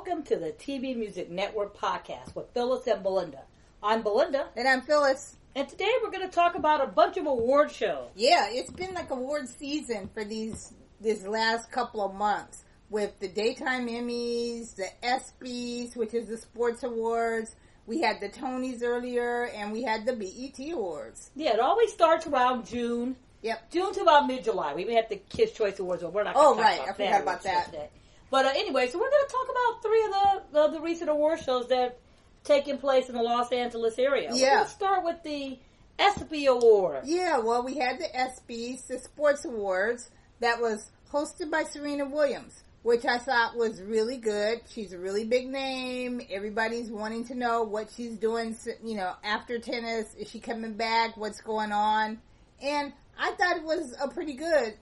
welcome to the TVMusic Network Podcast with Phyllis and Belinda. I'm Belinda. And I'm Phyllis. And today we're going to talk about a bunch of award shows. Yeah, it's been like award season for this last couple of months with the Daytime Emmys, the ESPYs, which is the sports awards. We had the Tonys earlier, and we had the BET Awards. Yeah, it always starts around June. Yep. June to about mid-July. We even had the Kids' Choice Awards, but we're not going to talk about that. I forgot about that. Today. But anyway, so we're going to talk about three of the recent award shows that have taken place in the Los Angeles area. Yeah. We're going to start with the ESPY Awards. Yeah, well, we had the ESPYs, the sports awards, that was hosted by Serena Williams, which I thought was really good. She's a really big name. Everybody's wanting to know what she's doing, after tennis. Is she coming back? What's going on? And I thought it was a pretty good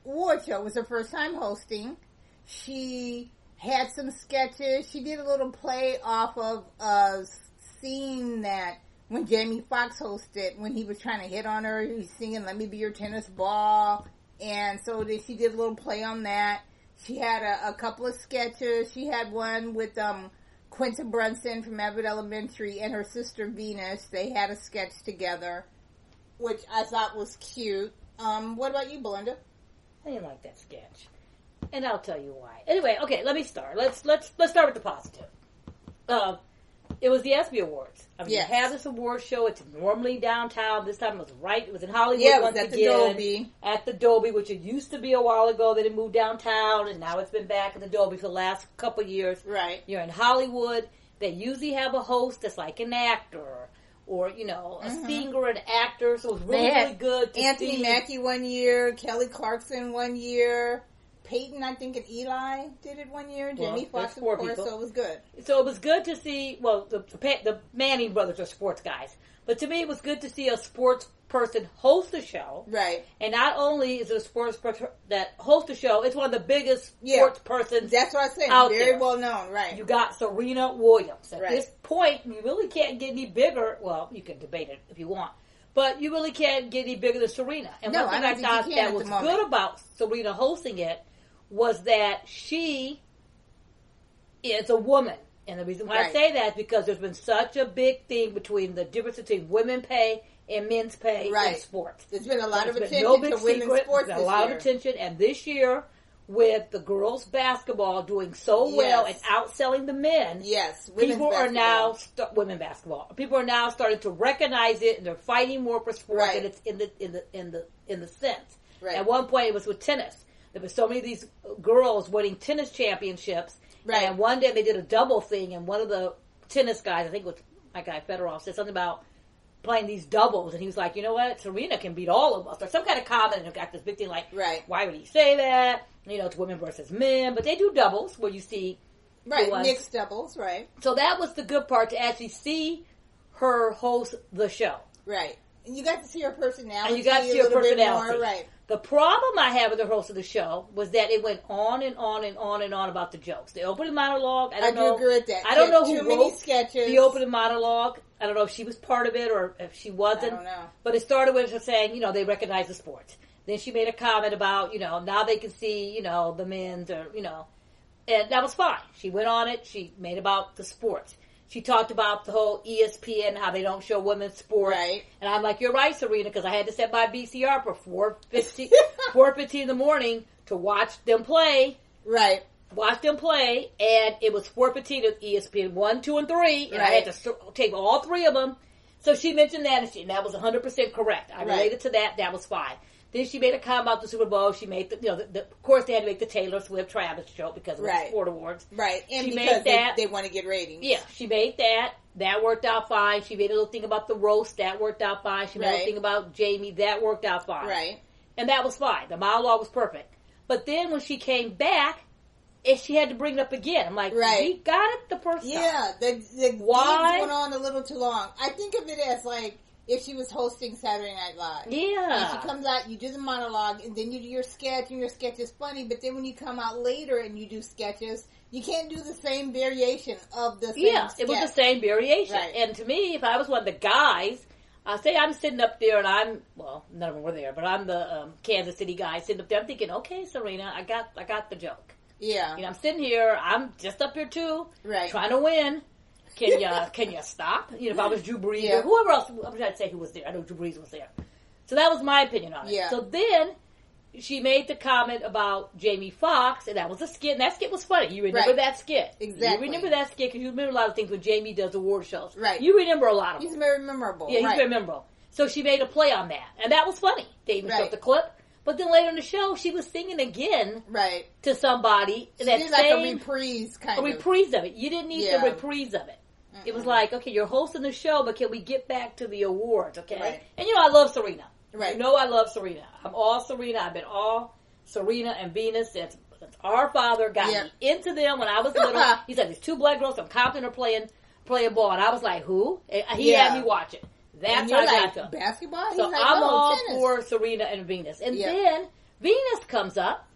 award show. It was her first time hosting. She had some sketches. She did a little play off of a scene that when Jamie Foxx hosted, when he was trying to hit on her, he was singing "Let Me Be Your Tennis Ball," and so she did a little play on that. She had a couple of sketches. She had one with Quentin Brunson from Abbott Elementary and her sister Venus. They had a sketch together, which I thought was cute. What about you, Belinda? I didn't like that sketch. And I'll tell you why. Anyway, okay, let me start. Let's start with the positive. It was the ESPY Awards. I mean, yes. You have this award show. It's normally downtown. This time it was in Hollywood. Yeah, it was once at again, the Dolby. At the Dolby, which it used to be a while ago. Then it moved downtown, and now it's been back in the Dolby for the last couple of years. Right. You're in Hollywood. They usually have a host that's like an actor or, a singer, an actor. So it was really good to Anthony see. Mackie one year, Kelly Clarkson one year, Peyton, I think, and Eli did it one year. Jamie Foxx, of course, people. so it was good. So it was good to see, well, the Manning brothers are sports guys. But to me, it was good to see a sports person host a show. Right. And not only is it a sports person that hosts a show, it's one of the biggest sports persons That's what I said. out Very there. well known, right. You got Serena Williams. At Right. this point, you really can't get any bigger. Well, you can debate it if you want. But you really can't get any bigger than Serena. And No, one thing I I don't think thought you can that at was the moment. good about Serena hosting it was that she is a woman. And the reason why I say that is because there's been such a big thing between the difference between women pay and men's pay in sports. There's been a lot of There's attention been no big to women's secret. sports There's this been a lot year. of attention. And this year, with the girls' basketball doing so well and outselling the men, yes, people are now women basketball. People are now starting to recognize it, and they're fighting more for sports. Right. And it's in the sense. Right. At one point, it was with tennis. There were so many of these girls winning tennis championships. Right. And one day they did a double thing, and one of the tennis guys, I think it was my guy Fedorov, said something about playing these doubles, and he was like, you know what, Serena can beat all of us, or some kind of comment, and it got this big thing like, why would he say that? It's women versus men, but they do doubles, where you see mixed doubles, right. So that was the good part, to actually see her host the show. Right. And you got to see her personality. And you got to see her personality. More, right. The problem I had with the host of the show was that it went on and on and on and on about the jokes. The opening monologue, I do agree with that. I don't know who many wrote sketches. The opening monologue. I don't know if she was part of it or if she wasn't. I don't know. But it started with her saying, they recognize the sports. Then she made a comment about, now they can see, the men's or, and that was fine. She went on it. She made about the sports. She talked about the whole ESPN, how they don't show women's sports. Right. And I'm like, you're right, Serena, because I had to set my VCR for 4:15 in the morning to watch them play. Right. Watch them play, and it was 4:15 at ESPN 1, 2, and 3, and I had to take all three of them. So she mentioned that, and that was 100% correct. I related to that. That was fine. Then she made a comment about the Super Bowl. She made of course they had to make the Taylor Swift Travis show because of the sport awards. Right. And she because made that. They want to get ratings. Yeah, she made that. That worked out fine. She made a little thing about the roast. That worked out fine. She made a little thing about Jamie. That worked out fine. Right. And that was fine. The monologue was perfect. But then when she came back, she had to bring it up again. I'm like, we got it the first time. Yeah, the games went on a little too long. I think of it as like if she was hosting Saturday Night Live. Yeah. And she comes out, you do the monologue, and then you do your sketch, and your sketch is funny, but then when you come out later and you do sketches, you can't do the same variation of the same sketch. It was the same variation. Right. And to me, if I was one of the guys, say I'm sitting up there and none of them were there, but I'm the Kansas City guy sitting up there. I'm thinking, okay, Serena, I got the joke. Yeah. I'm sitting here. I'm just up here too. Right. Trying to win. Can you stop? If I was Drew Brees or whoever else, I'm trying to say who was there. I know Drew Brees was there. So that was my opinion on it. Yeah. So then she made the comment about Jamie Foxx, and that was a skit, and that skit was funny. You remember that skit. Exactly. You remember that skit because you remember a lot of things when Jamie does award shows. Right. You remember a lot of them. He's very memorable. Yeah, he's very memorable. So she made a play on that, and that was funny. They even showed the clip. But then later in the show, she was singing again to somebody. She did like a reprise kind of. A reprise of it. You didn't need the reprise of it. Mm-mm. It was like, okay, you're hosting the show, but can we get back to the awards, okay? Right. And I love Serena. Right. I love Serena. I'm all Serena. I've been all Serena and Venus since our father got me into them when I was little. He said, there's two black girls from Compton are playing ball. And I was like, who? And he had me watch it. That's how I got them. Basketball? So I'm all for Serena and Venus. And then Venus comes up,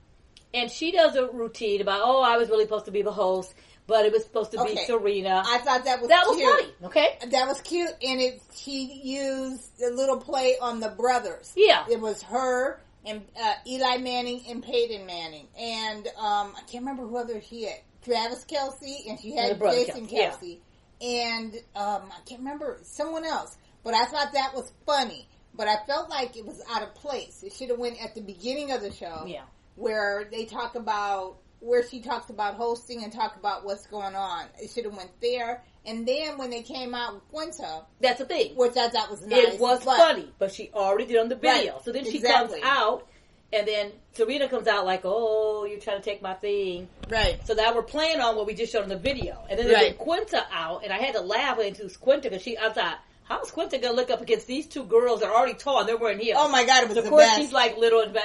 and she does a routine about, I was really supposed to be the host, but it was supposed to be Serena. I thought that was cute. Was funny, okay? That was cute, and she used a little play on the brothers. Yeah. It was her and Eli Manning and Peyton Manning. And I can't remember who other she had. Travis Kelce, and she had Jason Kelce. Yeah. And I can't remember someone else. But I thought that was funny. But I felt like it was out of place. It should have went at the beginning of the show. Yeah. Where they talk about, where she talks about hosting and talk about what's going on. It should have went there. And then when they came out with Quinta. That's the thing. Which I thought was nice. It was funny. But she already did on the video. Right. So then she comes out. And then Serena comes out like, you're trying to take my thing. Right. So now we're playing on what we just showed in the video. And then they get Quinta out. And I had to laugh when it was Quinta because I thought, how's Quinta going to look up against these two girls that are already tall and they're wearing heels? Oh my God, it was so the of course best. She's like little and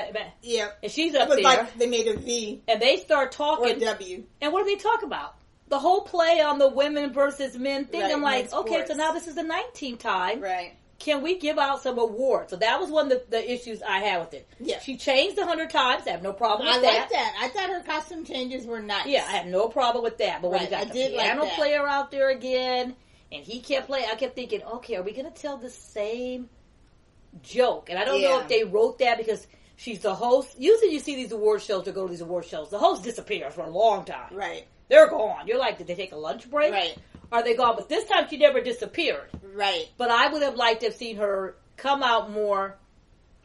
yeah. And she's up there. Like they made a V. And they start talking. Or a W. And what do they talk about? The whole play on the women versus men thing. Right, I'm like, okay, so now this is the 19th time. Right. Can we give out some awards? So that was one of the issues I had with it. Yeah. She changed 100 times. I have no problem with that. I like that. I thought her costume changes were nice. Yeah, I have no problem with that. But when you got the piano player out there again, and he kept playing, I kept thinking, okay, are we going to tell the same joke? And I don't know if they wrote that because she's the host. Usually you see these award shows or go to these award shows. The host disappears for a long time. Right. They're gone. You're like, did they take a lunch break? Right. Are they gone? But this time she never disappeared. Right. But I would have liked to have seen her come out more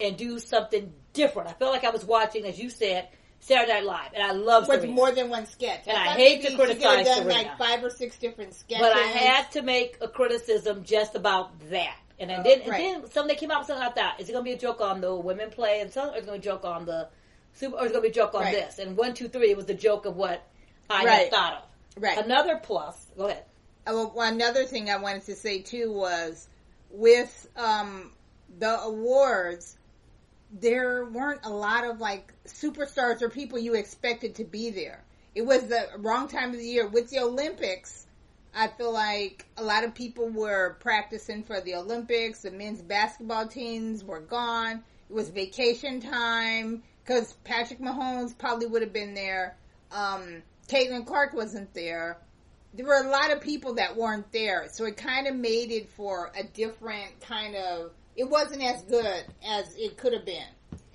and do something different. I felt like I was watching, as you said, Saturday Night Live, and I love Serena. With more than one sketch. And I hate to criticize Serena. Serena. Like 5 or 6 different sketches. But I had to make a criticism just about that. And then something came out with something like that. Is it going to be a joke on the women play, and some, or is it going to be a joke on the super, or is it going to be a joke on this? And 1, 2, 3, it was the joke of what I had thought of. Right. Another plus. Go ahead. Well, another thing I wanted to say too was with the awards, there weren't a lot of like superstars or people you expected to be there. It was the wrong time of the year. With the Olympics, I feel like a lot of people were practicing for the Olympics. The men's basketball teams were gone. It was vacation time because Patrick Mahomes probably would have been there. Caitlin Clark wasn't there. There were a lot of people that weren't there. So it kind of made it for a different kind of... It wasn't as good as it could have been.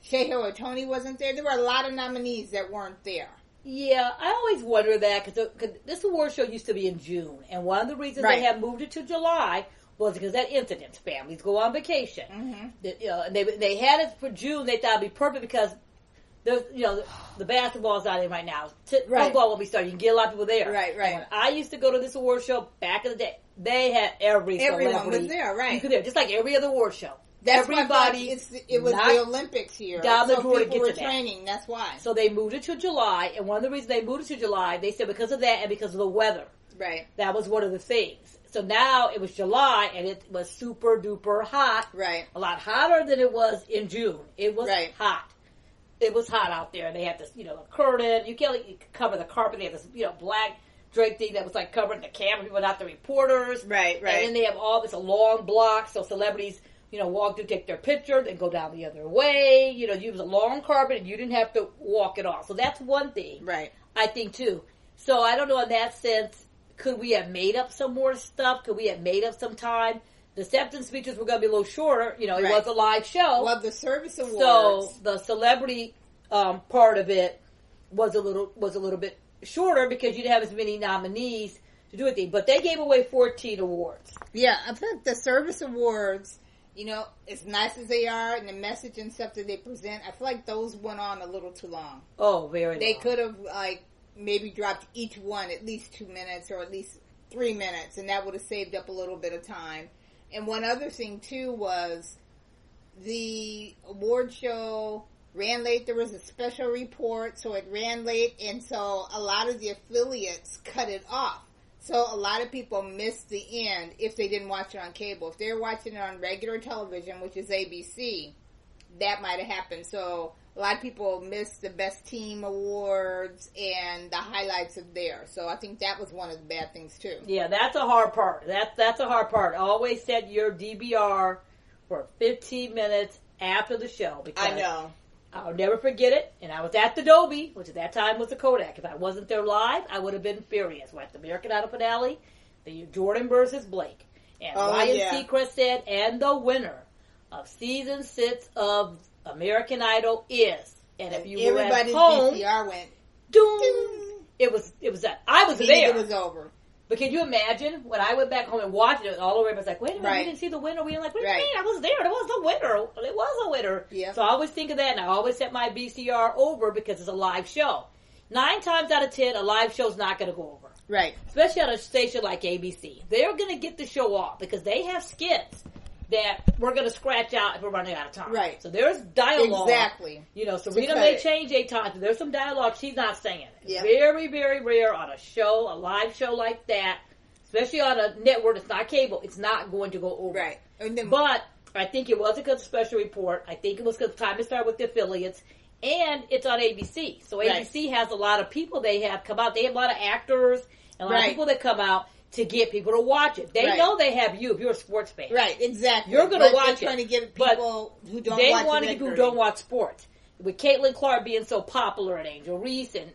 Shea Tony wasn't there. There were a lot of nominees that weren't there. Yeah, I always wonder that because this award show used to be in June. And one of the reasons they had moved it to July was because that incident. Families go on vacation. Mm-hmm. They had it for June. They thought it would be perfect because... the basketball's out there right now. Football will be starting. You can get a lot of people there. Right. When I used to go to this award show back in the day, they had everyone was there, right? You could there, just like every other award show. That's everybody. It was the Olympics here. Down the door to get to training. That's why. So they moved it to July, and one of the reasons they moved it to July, they said because of that and because of the weather. Right. That was one of the things. So now it was July, and it was super duper hot. Right. A lot hotter than it was in June. It was hot. It was hot out there. They had this, curtain. You can't cover the carpet. They had this, black drape thing that was like covering the camera. People, not the reporters. Right. And then they have all this long block, so celebrities, walk through, take their picture, then go down the other way. Use a long carpet, and you didn't have to walk it off. So that's one thing. Right. I think too. So I don't know in that sense. Could we have made up some more stuff? Could we have made up some time? The acceptance speeches were going to be a little shorter. It was a live show. Well, the service awards. So the celebrity part of it, was a little bit shorter because you didn't have as many nominees to do anything. But they gave away 14 awards. Yeah, I think the service awards, as nice as they are and the message and stuff that they present, I feel like those went on a little too long. Oh, very long. They could have, maybe dropped each one at least 2 minutes or at least 3 minutes, and that would have saved up a little bit of time. And one other thing, too, was the award show ran late. There was a special report, so it ran late, and so a lot of the affiliates cut it off. So a lot of people missed the end if they didn't watch it on cable. If they were watching it on regular television, which is ABC, that might have happened. So a lot of people missed the Best Team Awards and the highlights of there. So I think that was one of the bad things, too. Yeah, that's a hard part. That's a hard part. Always set your DVR for 15 minutes after the show. Because I know. I'll never forget it. And I was at the Dolby, which at that time was the Kodak. If I wasn't there live, I would have been furious. We're at the American Idol finale, the Jordan versus Blake. And Ryan Seacrest said, and the winner of season 6 of American Idol is. And if you were at home, VCR went, doom. It was that. I was there. It was over. But can you imagine when I went back home and watched it all over? I was like, wait a minute, we didn't see the winner. We were like, wait a minute, I was there. There was a winner. It was a winner. Yeah. So I always think of that, and I always set my VCR over because it's a live show. 9 times out of 10, a live show's not going to go over. Right. Especially on a station like ABC. They're going to get the show off because they have skits that we're going to scratch out if we're running out of time. Right. So there's dialogue. Exactly. Serena may change 8 times, but there's some dialogue she's not saying. Yep. Very, very rare on a live show like that, especially on a network that's not cable, it's not going to go over. Right. But I think it was a good special report. I think it was because time to start with the affiliates, and it's on ABC. So ABC has a lot of people they have come out. They have a lot of actors and a lot of people that come out to get people to watch it. They know they have you if you're a sports fan. Right, exactly. You're going to watch it. They're trying to get people who don't watch They want to get people who don't watch sports. With Caitlin Clark being so popular and Angel Reese and,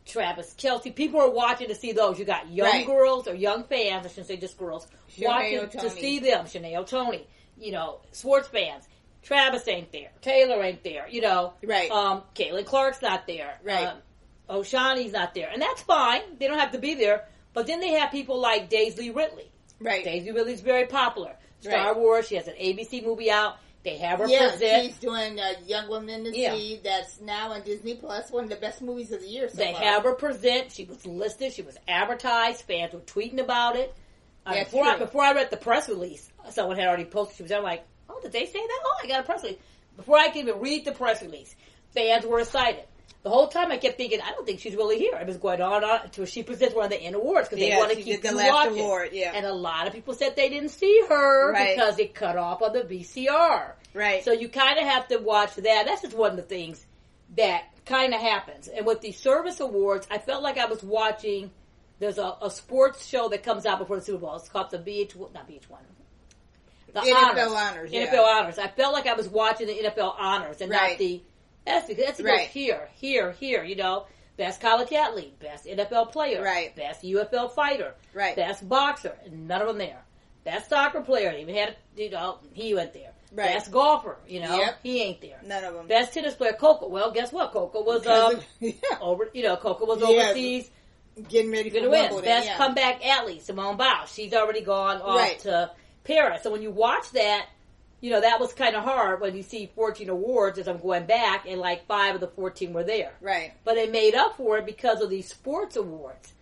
Travis Kelce, people are watching to see those. You got young girls or young fans, I shouldn't say just girls, watching to see them. Shanae O'Tony, sports fans. Travis ain't there. Taylor ain't there. Caitlin Clark's not there. Right. O'Shaughnessy's not there. And that's fine. They don't have to be there. But then they have people like Daisy Ridley. Right. Daisy Ridley's very popular. Star Wars, she has an ABC movie out. They have her present. She's doing Young Women in the Sea. That's now on Disney Plus. One of the best movies of the year so They far. have her present. She was listed. She was advertised. Fans were tweeting about it. Before I read the press release, someone had already posted. She was there. I'm like, oh, did they say that? Oh, I got a press release. Before I could even read the press release, fans were excited. The whole time I kept thinking, I don't think she's really here. It was going on until she presents one of the end awards because they want to keep you watching. Award, And a lot of people said they didn't see her because it cut off on the VCR. Right. So you kind of have to watch that. That's just one of the things that kind of happens. And with the service awards, I felt like I was watching. There's a sports show that comes out before the Super Bowl. It's called the not VH1. The NFL Honors. NFL Honors. I felt like I was watching the NFL Honors and not the. That's here. Best college athlete, best NFL player, best UFL fighter, best boxer, and none of them there. Best soccer player, even had, he went there. Best golfer, he ain't there. None of them. Best tennis player, Coco. Well, guess what? Coco was Coco was overseas getting ready for Wimbledon. Best comeback athlete, Simone Biles. She's already gone off to Paris. So when you watch that. That was kind of hard when you see 14 awards as I'm going back, and 5 of the 14 were there. Right. But they made up for it because of these sports awards.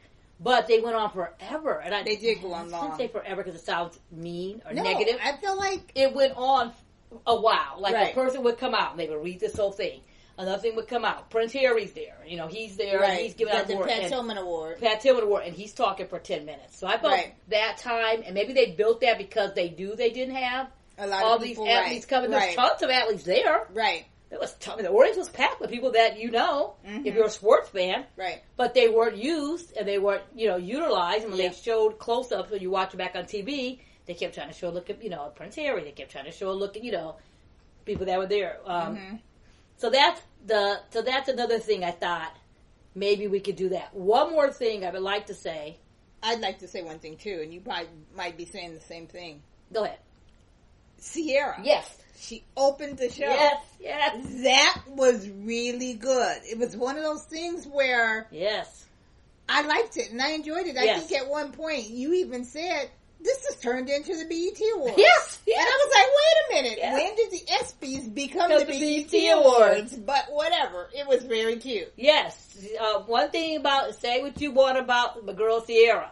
But they went on forever. And they did go on long. I shouldn't say forever because it sounds mean or negative. I feel like it went on a while. A person would come out and they would read this whole thing. Another thing would come out. Prince Harry's there. He's there and he's giving out the Pat Tillman Award. Pat Tillman Award, and he's talking for 10 minutes. So I felt that time, and maybe they built that because they didn't have all these athletes coming. There's tons of athletes there. Right. It was the audience was packed with people that if you're a sports fan. Right. But they weren't used and they weren't, utilized. And when they showed close-ups when you watch it back on TV, they kept trying to show a look at, Prince Harry. They kept trying to show a look at, people that were there. So that's another thing I thought maybe we could do that. One more thing I would like to say. I'd like to say one thing too, and you probably might be saying the same thing. Go ahead. Sierra. Yes. She opened the show. Yes. That was really good. It was one of those things where... Yes. I liked it and I enjoyed it. I think at one point you even said, this has turned into the BET Awards. Yes. And I was like, wait a minute. Yes. When did the ESPYs become the BET Awards? But whatever. It was very cute. Yes. One thing about, say what you want about my girl Sierra.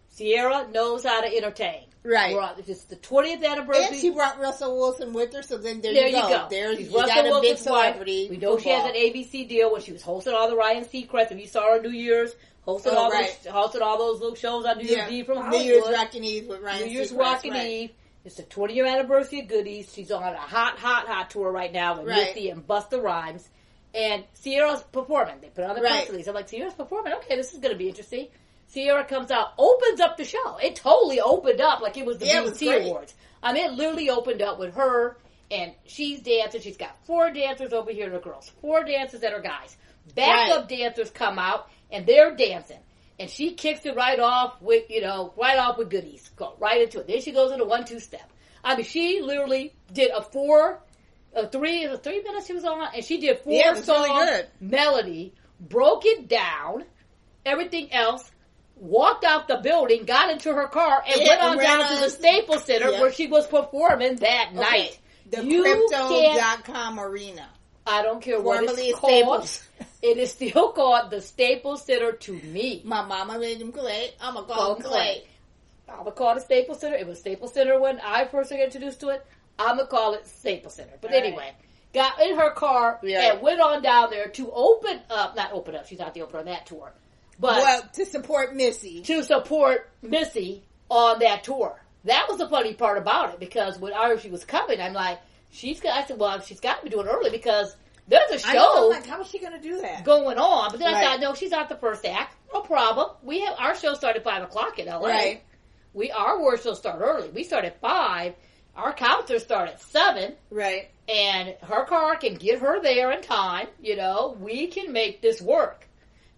Sierra knows how to entertain. Right. It's the 20th anniversary. And she brought Russell Wilson with her, so then there you go. She's you got a big celebrity. We know she has an ABC deal when she was hosting all the Ryan Seacrest. If you saw her New Year's, hosted all those little shows on New Year's Eve from Hollywood. New Year's Rockin' Eve with Ryan Seacrest. New Year's Rockin' Eve. It's the 20-year anniversary of Goodies. She's on a hot tour right now with Missy and Busta Rhymes. And Sierra's performing. They put on the press release. I'm like, Sierra's performing? Okay, this is going to be interesting. Sierra comes out, opens up the show. It totally opened up like it was the BET Awards. I mean, it literally opened up with her, and she's dancing. She's got 4 dancers over here, the girls. 4 dancers that are guys. Backup dancers come out, and they're dancing. And she kicks it right off with Goodies. Go right into it. Then she goes into 1-2 step. I mean, she literally did a 3 minutes she was on, and she did 4 song melody, broke it down, everything else, walked out the building, got into her car, and went on down to the Staples Center where she was performing that night. The Crypto.com Arena. I don't care what it's called. It is still called the Staples Center to me. My mama made them Clay. I'm going to call them Clay. I'm going to call it Staples Center. It was Staples Center when I first got introduced to it. I'm going to call it Staples Center. But anyway, got in her car and went on down there to not open up. She's not the opener on that tour. But to support Missy. To support Missy on that tour. That was the funny part about it, because when I heard she was coming, I'm like, she's got to be doing it early, because there's a show. I'm like, how is she going to do that? Going on. But then I thought, no, she's not the first act. No problem. Our show started at 5 o'clock in LA. Right. Our award show started early. We start at 5. Our concerts start at 7. Right. And her car can get her there in time. We can make this work.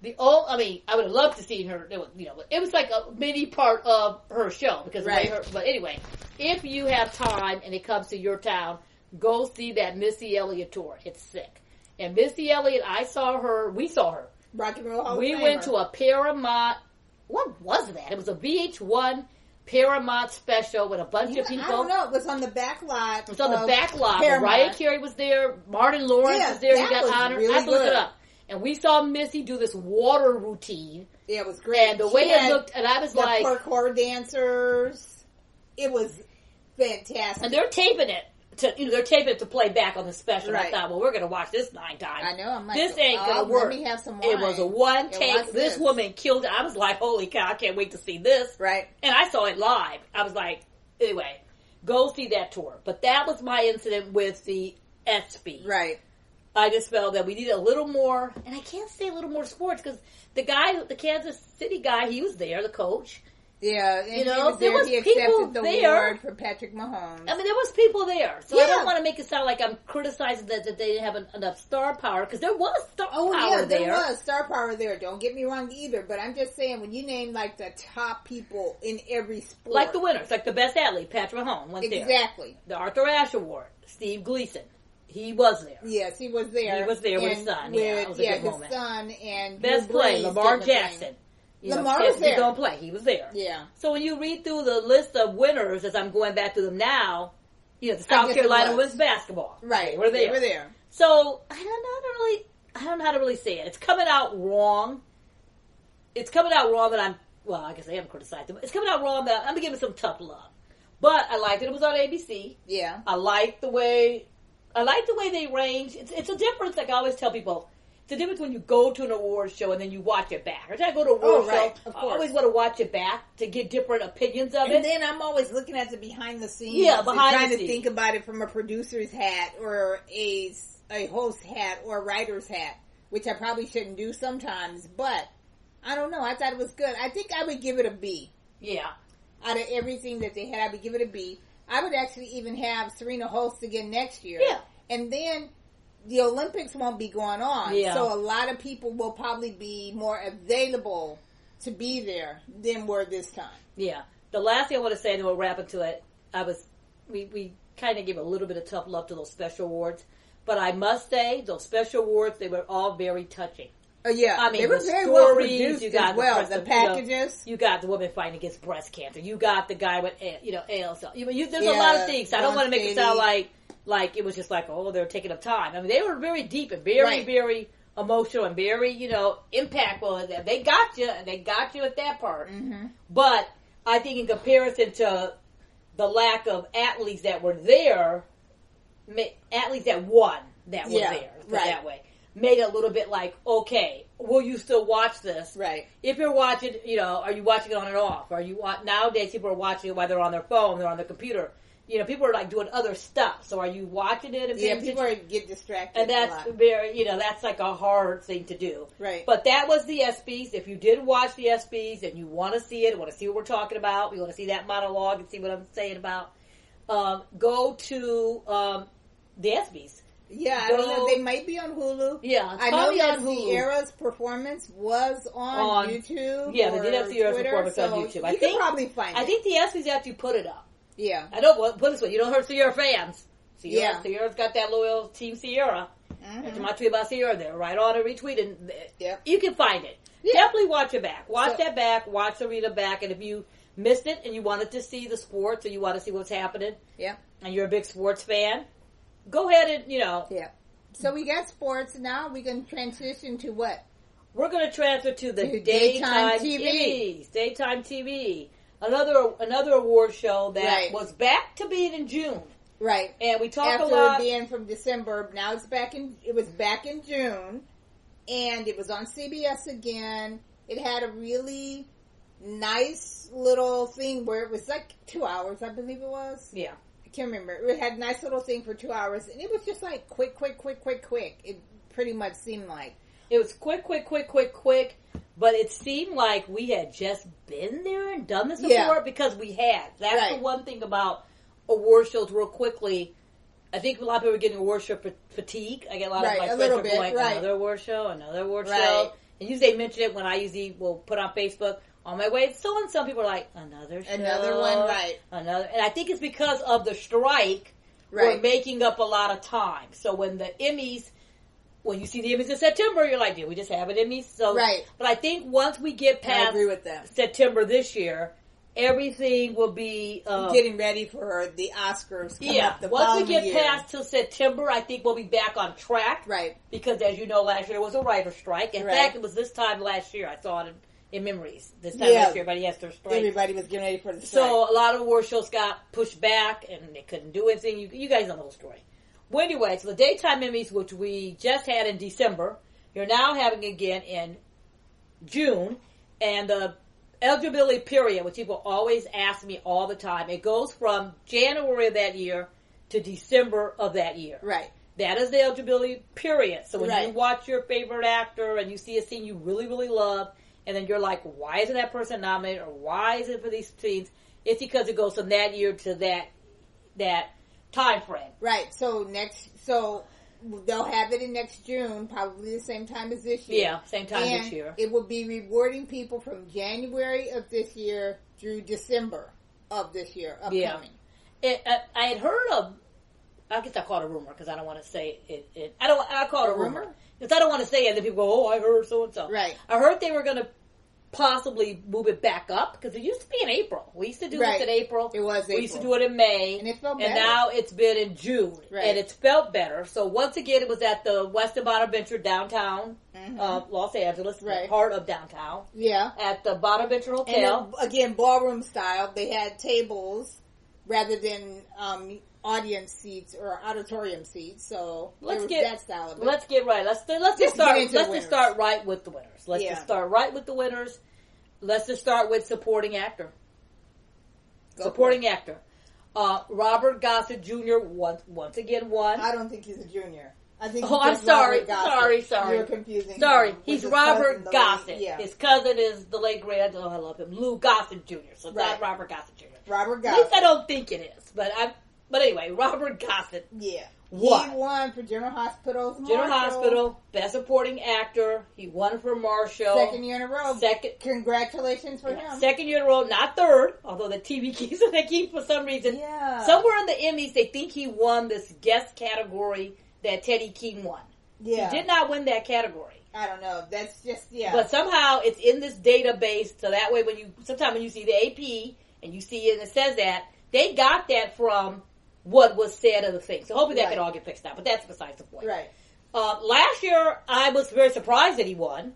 I would have loved to see her. It was like a mini part of her show because but anyway, if you have time and it comes to your town, go see that Missy Elliott tour. It's sick. And Missy Elliott, we saw her. Rock and Roll Hall of We Famer. went to a Paramount. What was that? It was a VH1 Paramount special with a bunch of people. I don't know. It was on the back lot. It was on the back lot. Paramount. Mariah Carey was there. Martin Lawrence was there. He got honored. Really I have to look it up. And we saw Missy do this water routine. Yeah, it was great. And the way it looked, and I was like... The parkour dancers. It was fantastic. And they're taping it to play back on the special. Right. I thought, well, we're going to watch this 9 times. I know. I'm like, this ain't going to work. Let me have some wine. It was a one take. This woman killed it. I was like, holy cow, I can't wait to see this. Right. And I saw it live. I was like, anyway, go see that tour. But that was my incident with the ESPYs. Right. I just felt that we needed a little more, and I can't say a little more sports, because the Kansas City guy, he was there, the coach. Yeah, and he was there. He accepted the award for Patrick Mahomes. I mean, there was people there. So I don't want to make it sound like I'm criticizing that they didn't have enough star power, because there was star power there. There was star power there. Don't get me wrong either, but I'm just saying, when you name, like, the top people in every sport. Like the winners, like the best athlete, Patrick Mahomes, went there. Exactly. The Arthur Ashe Award, Steve Gleason. He was there. Yes, he was there. He was there with his son. It was a good moment. His son and best play, Lamar Jackson. Lamar was there. He don't play. He was there. Yeah. So when you read through the list of winners, as I'm going back through them now, the South Carolina women's basketball. Right. They were there. They were there. So I don't know how to really say it. It's coming out wrong. It's coming out wrong that I guess I haven't criticized them. It's coming out wrong that I'm going to give it some tough love. But I liked it. It was on ABC. Yeah. I like the way they range. It's a difference. Like I always tell people, it's a difference when you go to an awards show and then you watch it back. Every time I go to an awards show, I always want to watch it back to get different opinions of it. And then I'm always looking at the behind the scenes. Yeah, behind the scenes. Trying to think about it from a producer's hat or a host hat or a writer's hat, which I probably shouldn't do sometimes. But I don't know. I thought it was good. I think I would give it a B. Yeah. Out of everything that they had, I would give it a B. I would actually even have Serena host again next year. Yeah. And then the Olympics won't be going on. Yeah. So a lot of people will probably be more available to be there than were this time. Yeah. The last thing I want to say, and then we'll wrap into it, we kind of give a little bit of tough love to those special awards. But I must say, those special awards, they were all very touching. Yeah, I mean, they were the very stories, well produced you got as well. The packages. You got the woman fighting against breast cancer. You got the guy with, ALS. There's a lot of things. I don't want to make it sound like it was just like, oh, they're taking up time. I mean, they were very deep and very, very emotional and very, impactful. They got you, and they got you at that part. Mm-hmm. But I think in comparison to the lack of athletes that were there, athletes that won that were there, that way, made it a little bit like, okay, will you still watch this? Right. If you're watching, are you watching it on and off? Nowadays people are watching it while they're on their phone, they're on their computer. People are like doing other stuff. So are you watching it? And people get distracted. And that's very, that's like a hard thing to do. Right. But that was the ESPYs. If you did watch the ESPYs and you want to see it, want to see what we're talking about, you want to see that monologue and see what I'm saying about, go to the ESPYs. Yeah, I don't know. They might be on Hulu. Yeah, I know that Sierra's performance was on YouTube. Yeah, they did have Sierra's performance on YouTube. You can probably find it. I think the ESPYs actually put it up. Yeah. I know, put it this way, you don't hurt Sierra fans. Sierra's got that loyal Team Sierra. Mm-hmm. That's my tweet about Sierra there. Right on and retweeted. Yep. You can find it. Yeah. Definitely watch it back. Watch that back. Watch Serena back. And if you missed it and you wanted to see the sports or you want to see what's happening, and you're a big sports fan, go ahead and, Yeah. So we got sports. Now we can transition to what? We're going to transfer to the Daytime TV. Daytime TV. Another award show that was back to being in June. Right. And we talk a lot. After being from December, now it was back in June. And it was on CBS again. It had a really nice little thing where it was like 2 hours, I believe it was. Yeah. I can't remember. It had a nice little thing for 2 hours. And it was just like quick. It pretty much seemed like. It was quick. But it seemed like we had just been there and done this before because we had. That's the one thing about award shows real quickly. I think a lot of people are getting award show fatigue. I get a lot of my friends are going, another award show. And usually they mention it when I usually will put on Facebook, on my way. So and some people are like, another show. Another one, Another. And I think it's because of the strike, we're making up a lot of time. So when the Emmys... When you see the Emmys in September, you're like, did we just have an Emmys? So, but I think once we get past September this year, everything will be... getting ready for the Oscars. Once we get past till September, I think we'll be back on track. Right. Because as you know, last year there was a writer's strike. In fact, it was this time last year. I saw it in memories. This time last year, everybody has their strike. Everybody was getting ready for the strike. So a lot of award shows got pushed back and they couldn't do anything. You guys know the whole story. Well, anyway, so the Daytime Emmys, which we just had in December, you're now having again in June. And the eligibility period, which people always ask me all the time, it goes from January of that year to December of that year. Right. That is the eligibility period. So when you watch your favorite actor and you see a scene you really, really love, and then you're like, why isn't that person nominated, or why is it for these scenes? It's because it goes from that year to that time frame. Right. So they'll have it in next June, probably the same time as this year. Yeah, same time this year. It will be rewarding people from January of this year through December of this year, upcoming. Yeah. I had heard of, I guess I call it a rumor because I don't want to say it. I call it a rumor because I don't want to say it. And then people go, oh, I heard so and so. Right. I heard they were going to possibly move it back up because it used to be in April. We used to do this in April. It was April. We used to do it in May. And it felt better. And now it's been in June. Right. And it's felt better. So once again, it was at the Westin Bonaventure downtown Los Angeles, the heart of downtown. Yeah. At the Bonaventure Hotel. And again, ballroom style. They had tables rather than audience seats or auditorium seats. So let's get that style of it. Let's get right. Let's just start right with the winners. Let's just start right with the winners. Let's just start with supporting actor. Supporting actor. Robert Gossett Jr. once again won. I don't think he's a junior. I think. Oh, I'm sorry. Sorry. You're confusing. Sorry, he's Robert Gossett. His cousin is the late great. I love him, Lou Gossett Jr. So not Robert Gossett Jr. Robert Gossett. At least I don't think it is, but But anyway, Robert Gossett. Yeah. Won. He won for General Hospital's Marshall. General Hospital, Best Supporting Actor. He won for Marshall. Second year in a row. Congratulations for him. Second year in a row, not third, although the TV keeps it. They keep for some reason. Yeah. Somewhere in the Emmys, they think he won this guest category that Teddy Keene won. Yeah. He did not win that category. I don't know. That's just, But somehow it's in this database, so that way sometimes when you see the AP and you see it and it says that, they got that from what was said of the thing. So hopefully that can all get fixed out. But that's besides the point. Right. Last year, I was very surprised that he won.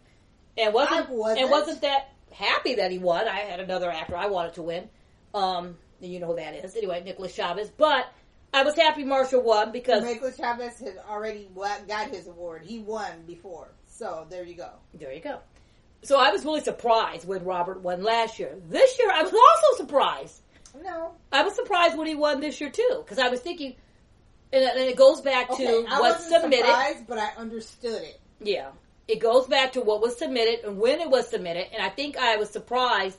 And wasn't that happy that he won. I had another actor I wanted to win. You know who that is. Anyway, Nicholas Chavez. But I was happy Marshall won because... Nicholas Chavez had already got his award. He won before. So, there you go. There you go. So, I was really surprised when Robert won last year. This year, I was also surprised. No. I was surprised when he won this year, too. Because I was thinking... And it goes back to what's submitted. I wasn't surprised, but I understood it. Yeah. It goes back to what was submitted and when it was submitted. And I think I was surprised...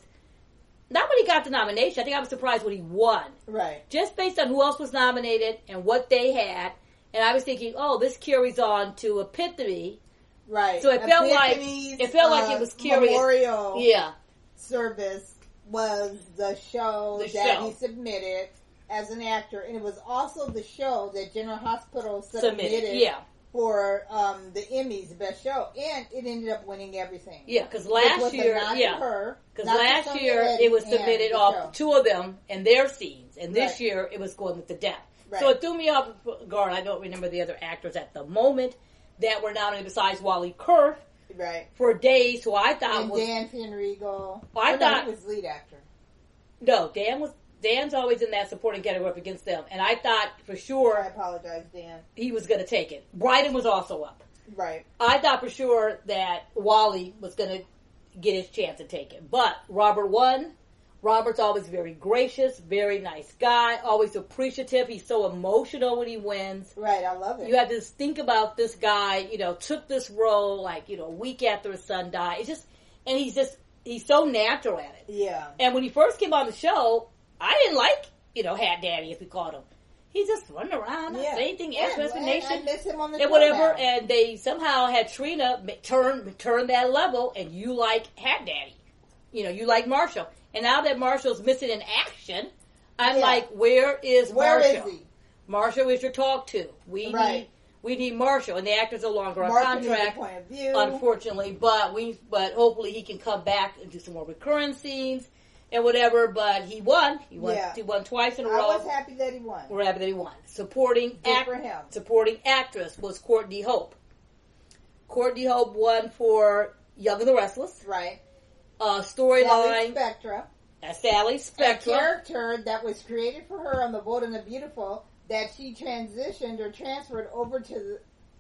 Not when he got the nomination. I think I was surprised when he won. Right. Just based on who else was nominated and what they had. And I was thinking, this carries on to Epiphany. Right. So it felt like it was curious. Memorial service was the show that he submitted as an actor, and it was also the show that General Hospital submitted for the Emmys Best Show, and it ended up winning everything. Yeah, because last year, it was submitted off two of them and their scenes, and this year it was going with the death. Right. So it threw me off guard. I don't remember the other actors at the moment that were nominated besides Wally Kurth. Right. For Days, who I thought and was... Dan Fenrigo. I thought... he was lead actor. No, Dan's always in that supporting category up against them. And I thought for sure... I apologize, Dan. He was going to take it. Bryden was also up. Right. I thought for sure that Wally was going to get his chance to take it. But Robert won. Robert's always very gracious, very nice guy, always appreciative. He's so emotional when he wins. Right, I love it. You have to think about this guy, took this role a week after his son died. He's so natural at it. Yeah. And when he first came on the show, I didn't like, Hat Daddy, as we called him. He's just running around, not saying anything, asking explanation. I miss him on the show. And whatever, now. And they somehow had Trina turn that level, and you like Hat Daddy. You like Marshall. And now that Marshall's missing in action, I'm like, where is Marshall? Where is he? Marshall is your talk to. We need Marshall, and the actors are longer on contract, point of view. unfortunately. But hopefully he can come back and do some more recurring scenes and whatever. But he won. He won twice in a row. I was happy that he won. We're happy that he won. Supporting actress was Courtney Hope. Courtney Hope won for Young and the Restless. Right. Storyline. Sally Spectra. A character that was created for her on The Bold and the Beautiful that she transitioned or transferred over to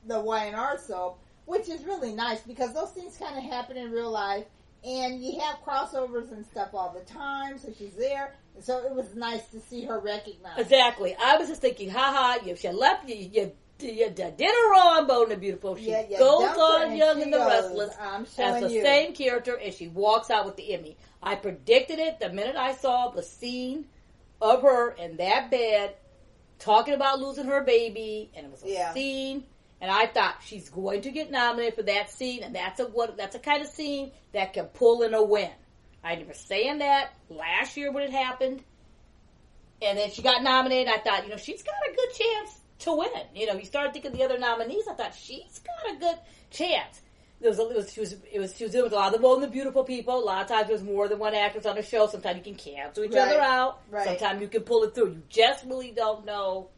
the YNR soap, which is really nice because those things kind of happen in real life and you have crossovers and stuff all the time, so she's there. And so it was nice to see her recognized. Exactly. I was just thinking, she left you did her wrong, Bold and the Beautiful. She goes on Young and the Restless as the same character, and she walks out with the Emmy. I predicted it the minute I saw the scene of her in that bed talking about losing her baby, and it was a scene, and I thought she's going to get nominated for that scene, and that's a kind of scene that can pull in a win. I remember saying that last year when it happened, and then she got nominated. I thought, she's got a good chance to win. You started thinking of the other nominees. I thought she's got a good chance. She was dealing with a lot of the Bold and the Beautiful people. A lot of times there's more than one actress on the show. Sometimes you can cancel each other out. Right. Sometimes you can pull it through. You just really don't know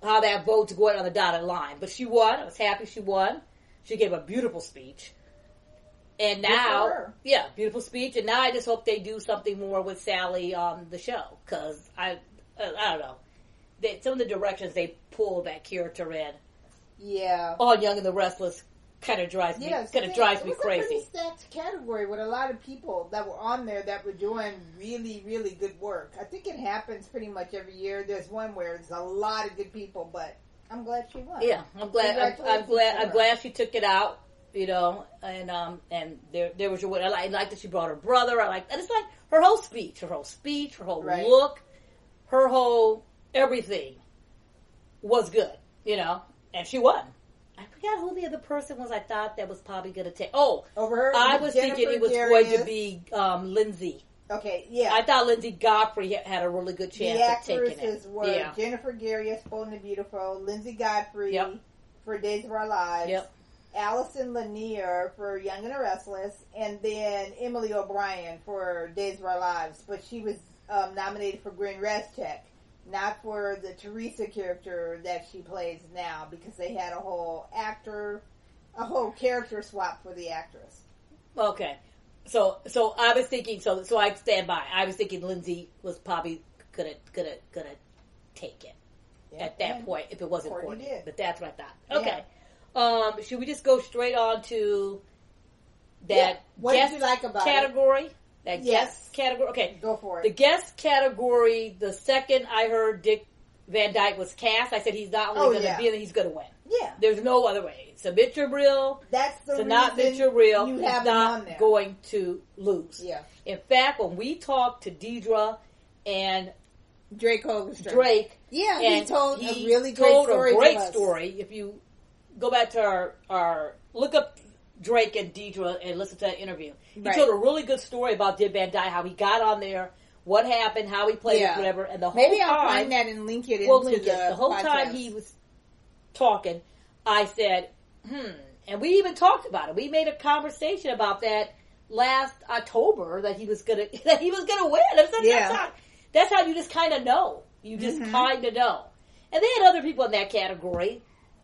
how that vote's going on the dotted line. But she won. I was happy she won. She gave a beautiful speech. And now, beautiful speech. And now I just hope they do something more with Sally on the show. Because I don't know. Some of the directions they pull that character in, on Young and the Restless, kind of drives me crazy. It was a pretty stacked category with a lot of people that were on there that were doing really, really good work. I think it happens pretty much every year. There's one where there's a lot of good people, but I'm glad she won. Yeah, I'm glad she took it out. And there was your. I like that she brought her brother. And it's like her whole speech, her whole look, her whole. everything was good, and she won. I forgot who the other person was I thought that was probably going to take. Oh, over her, I was thinking it was going to be Lindsay. Okay, yeah. I thought Lindsay Godfrey had a really good chance of taking it. The actresses were Jennifer Garius, Bold and the Beautiful, Lindsay Godfrey for Days of Our Lives, Allison Lanier for Young and the Restless, and then Emily O'Brien for Days of Our Lives. But she was nominated for Gwen Rezchek, not for the Teresa character that she plays now, because they had a whole character swap for the actress. Okay. So I was thinking, so I stand by. I was thinking Lindsay was probably gonna take it at that point if it wasn't Courtney. But that's what I thought. Okay. Yeah. Should we just go straight on to that what guest did you like about category? That guest category? Okay. Go for it. The guest category, the second I heard Dick Van Dyke was cast, I said he's not only going to be in it, he's going to win. Yeah. There's no other way. Submit your reel. That's the reason not submit your reel. You he's have not going to lose. Yeah. In fact, when we talked to Deidre and Drake Hogenstern. He told a really great story. If you go back to our look up Drake and Deidre and listen to that interview. He told a really good story about Dick Van Dyke, how he got on there, what happened, how he played it, whatever. And the whole time, I'll find that and link it into the whole podcast. time he was talking, I said, and we even talked about it. We made a conversation about that last October that he was gonna win. That's how you just kind of know. You just kind of know. And they had other people in that category.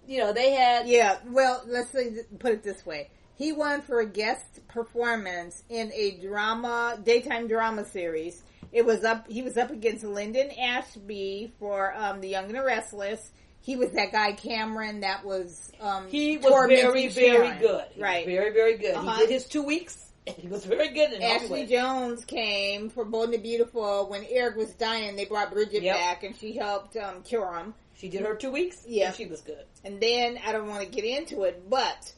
They had... Yeah, well, let's put it this way. He won for a guest performance in a daytime drama series. He was up against Lyndon Ashby for The Young and the Restless. He was that guy Cameron that was he was very, very good. Right. Very, very good. He did his 2 weeks. He was very good. Ashley Jones came for Bold and the Beautiful. When Eric was dying, they brought Bridget back, and she helped cure him. She did her 2 weeks, and she was good. And then, I don't want to get into it, but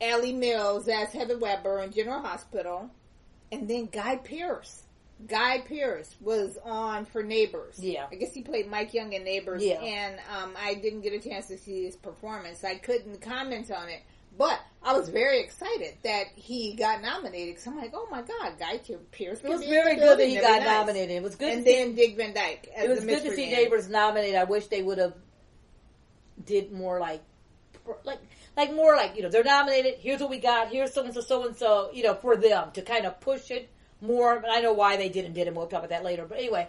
Allie Mills as Heather Weber in General Hospital. And then Guy Pearce. Guy Pearce was on for Neighbors. Yeah. I guess he played Mike Young in Neighbors. Yeah. And I didn't get a chance to see his performance. I couldn't comment on it. But I was very excited that he got nominated. Because I'm like, oh my God, Guy Pearce. It was very good that he got nominated. It was good. And then Dick Van Dyke. It was good to see Neighbors nominated. I wish they would have did more like more like, they're nominated. Here's what we got. Here's so-and-so, for them to kind of push it more. But I know why they did it. We'll talk about that later. But anyway,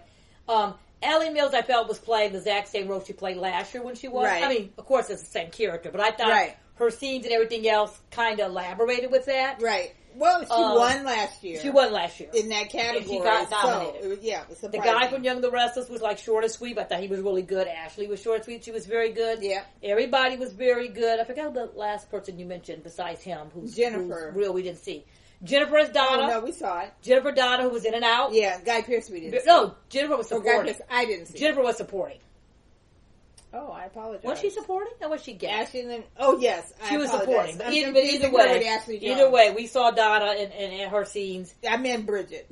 Allie Mills, I felt, was playing the exact same role she played last year when she won. Right. I mean, of course, it's the same character, but I thought her scenes and everything else kind of elaborated with that. Right. Well, she won last year. She won last year. In that category. And she got nominated. So, it was surprising. The guy from Young and the Restless was like short and sweet. I thought he was really good. Ashley was short and sweet. She was very good. Yeah. Everybody was very good. I forgot the last person you mentioned besides him. Jennifer. Who's real we didn't see. Jennifer as Donna. Oh, no, we saw it. Jennifer Donna, who was in and out. Yeah, Guy Pearce we didn't see. No, Jennifer was supporting. Guy Pearce, I didn't see. Jennifer was supporting. Oh, I apologize. Was she supporting or was she guest? Ashley, yes, she was supporting. But either way, we saw Donna in her scenes. I meant Bridget.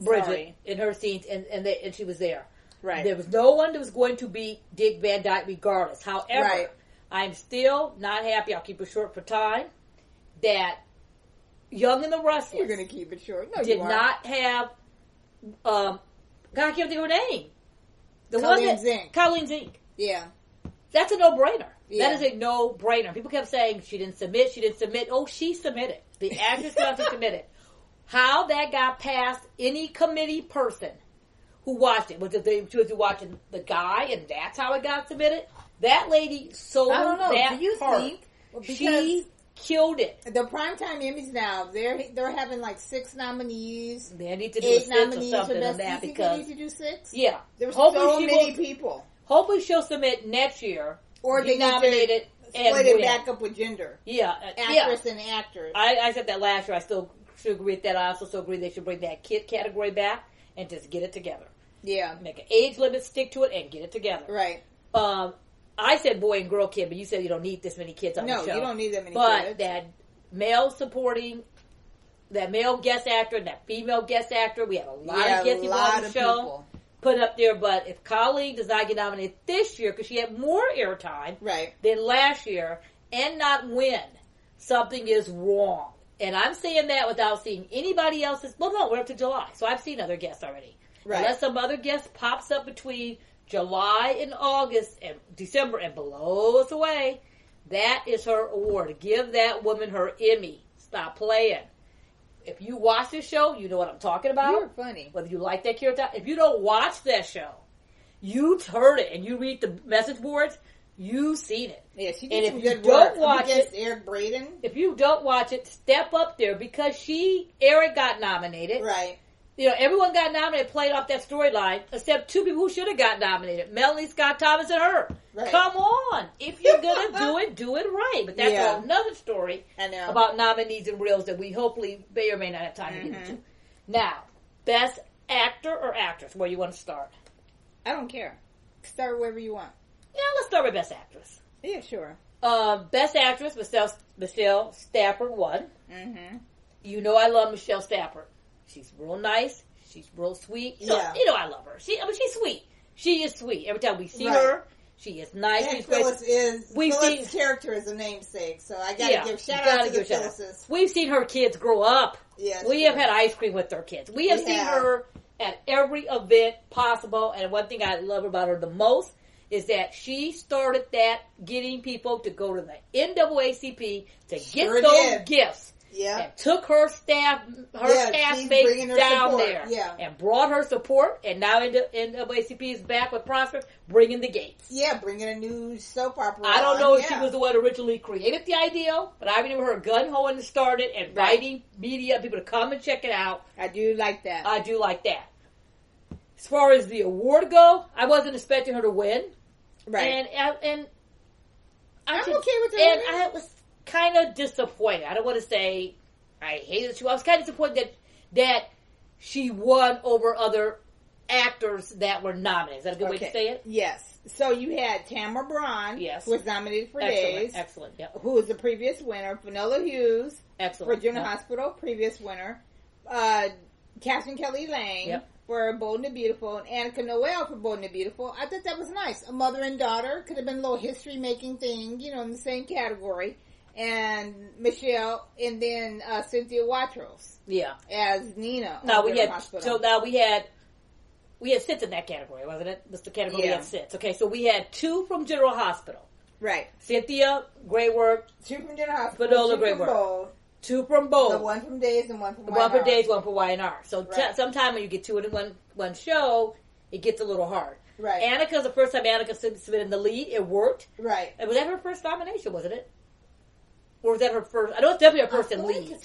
In her scenes, and she was there. Right. There was no one that was going to beat Dick Van Dyke regardless. However, I'm still not happy. I'll keep it short for time. That Young and the Restless. You're going to keep it short. No, did you not have. God, I can't think of her name. Colleen Zink. Yeah. That's a no-brainer. Yeah. That is a no-brainer. People kept saying she didn't submit. Oh, she submitted. The actress got to submit it. How that got past any committee person who watched it. Was it she was watching the guy and that's how it got submitted? That lady sold that part. She killed it. The Primetime Emmys now, they're having like 6 nominees. They need to do 8 6 nominees or something on they that because... need to do 6? Yeah. There's so many people. Hopefully she'll submit next year. Or they nominated and split it back up with gender. Yeah. Actress and actor. I said that last year. I still should agree with that. I also still agree they should bring that kid category back and just get it together. Yeah. Make an age limit, stick to it, and get it together. Right. I said boy and girl kid, but you said you don't need this many kids on the show. No, you don't need that many kids. But that male guest actor and that female guest actor, we have a lot of guest people on the show. put up there. But if Colleen does not get nominated this year, because she had more airtime than last year, and not win, something is wrong. And I'm saying that without seeing anybody else's. Well, no, we're up to July, so I've seen other guests already. Unless some other guest pops up between July and August and December and blows away, that is her award. Give that woman her Emmy. Stop playing. If you watch this show, you know what I'm talking about. You're funny. Whether you like that character. If you don't watch that show, you've heard it and you read the message boards, you've seen it. Yeah, she did and some if you good don't work. watch it, Eric Braeden. If you don't watch it, step up there because Eric got nominated. Right. You know, everyone got nominated, played off that storyline, except two people who should have got nominated. Melanie Scott Thomas and her. Right. Come on. If you're going to do it right. But that's another story about nominees and reels that we hopefully may or may not have time to get into. Now, best actor or actress, where you want to start? I don't care. Start wherever you want. Yeah, let's start with best actress. Yeah, sure. Best actress, Michelle Stafford won. Mm-hmm. You know I love Michelle Stafford. She's real nice. She's real sweet. You know I love her. She's sweet. She is sweet. Every time we see her, she is nice. And Phyllis' character is a namesake, so I gotta give shout out to the Phyllises. We've seen her kids grow up. Yes, we have had ice cream with their kids. We have seen her at every event possible, and one thing I love about her the most is that she started that getting people to go to the NAACP to get those gifts. Yeah. And took her castmates down there. Yeah. And brought her support. And now NAACP is back with Prosper, bringing the gates. Yeah, bringing a new soap opera. I don't know if she was the one who originally created the idea, but I remember her gun-ho when it started and inviting media, people to come and check it out. I do like that. As far as the award go, I wasn't expecting her to win. Right. And I'm okay with her. And I was kind of disappointed. I don't want to say I hated you. I was kind of disappointed that she won over other actors that were nominated. Is that a good way to say it? Yes. So you had Tamara Braun, who was nominated for Days. Excellent. Yep. Who was the previous winner. Vanilla Hughes, excellent, for General Hospital, previous winner. Catherine Kelly Lang for Bold and the Beautiful, and Annika Noel for Bold and the Beautiful. I thought that was nice. A mother and daughter. Could have been a little history-making thing, in the same category. And Michelle, and then Cynthia Watros. Yeah. As Nina. No, we had Sits in that category, wasn't it? That's the category we had Sits. Okay, so we had 2 from General Hospital. Right. Cynthia, great work. 2 from General Hospital. Vanola, great work. Bold. 2 from Bold. So 1 from Days and 1 from Y&R. 1 for Days, 1 for Y&R. So sometime when you get 2 in one show, it gets a little hard. Right. Annika's the first time Annika submitted in the lead. It worked. Right. And was that her first nomination, wasn't it? Or was that her first? I know it's definitely her first in lead.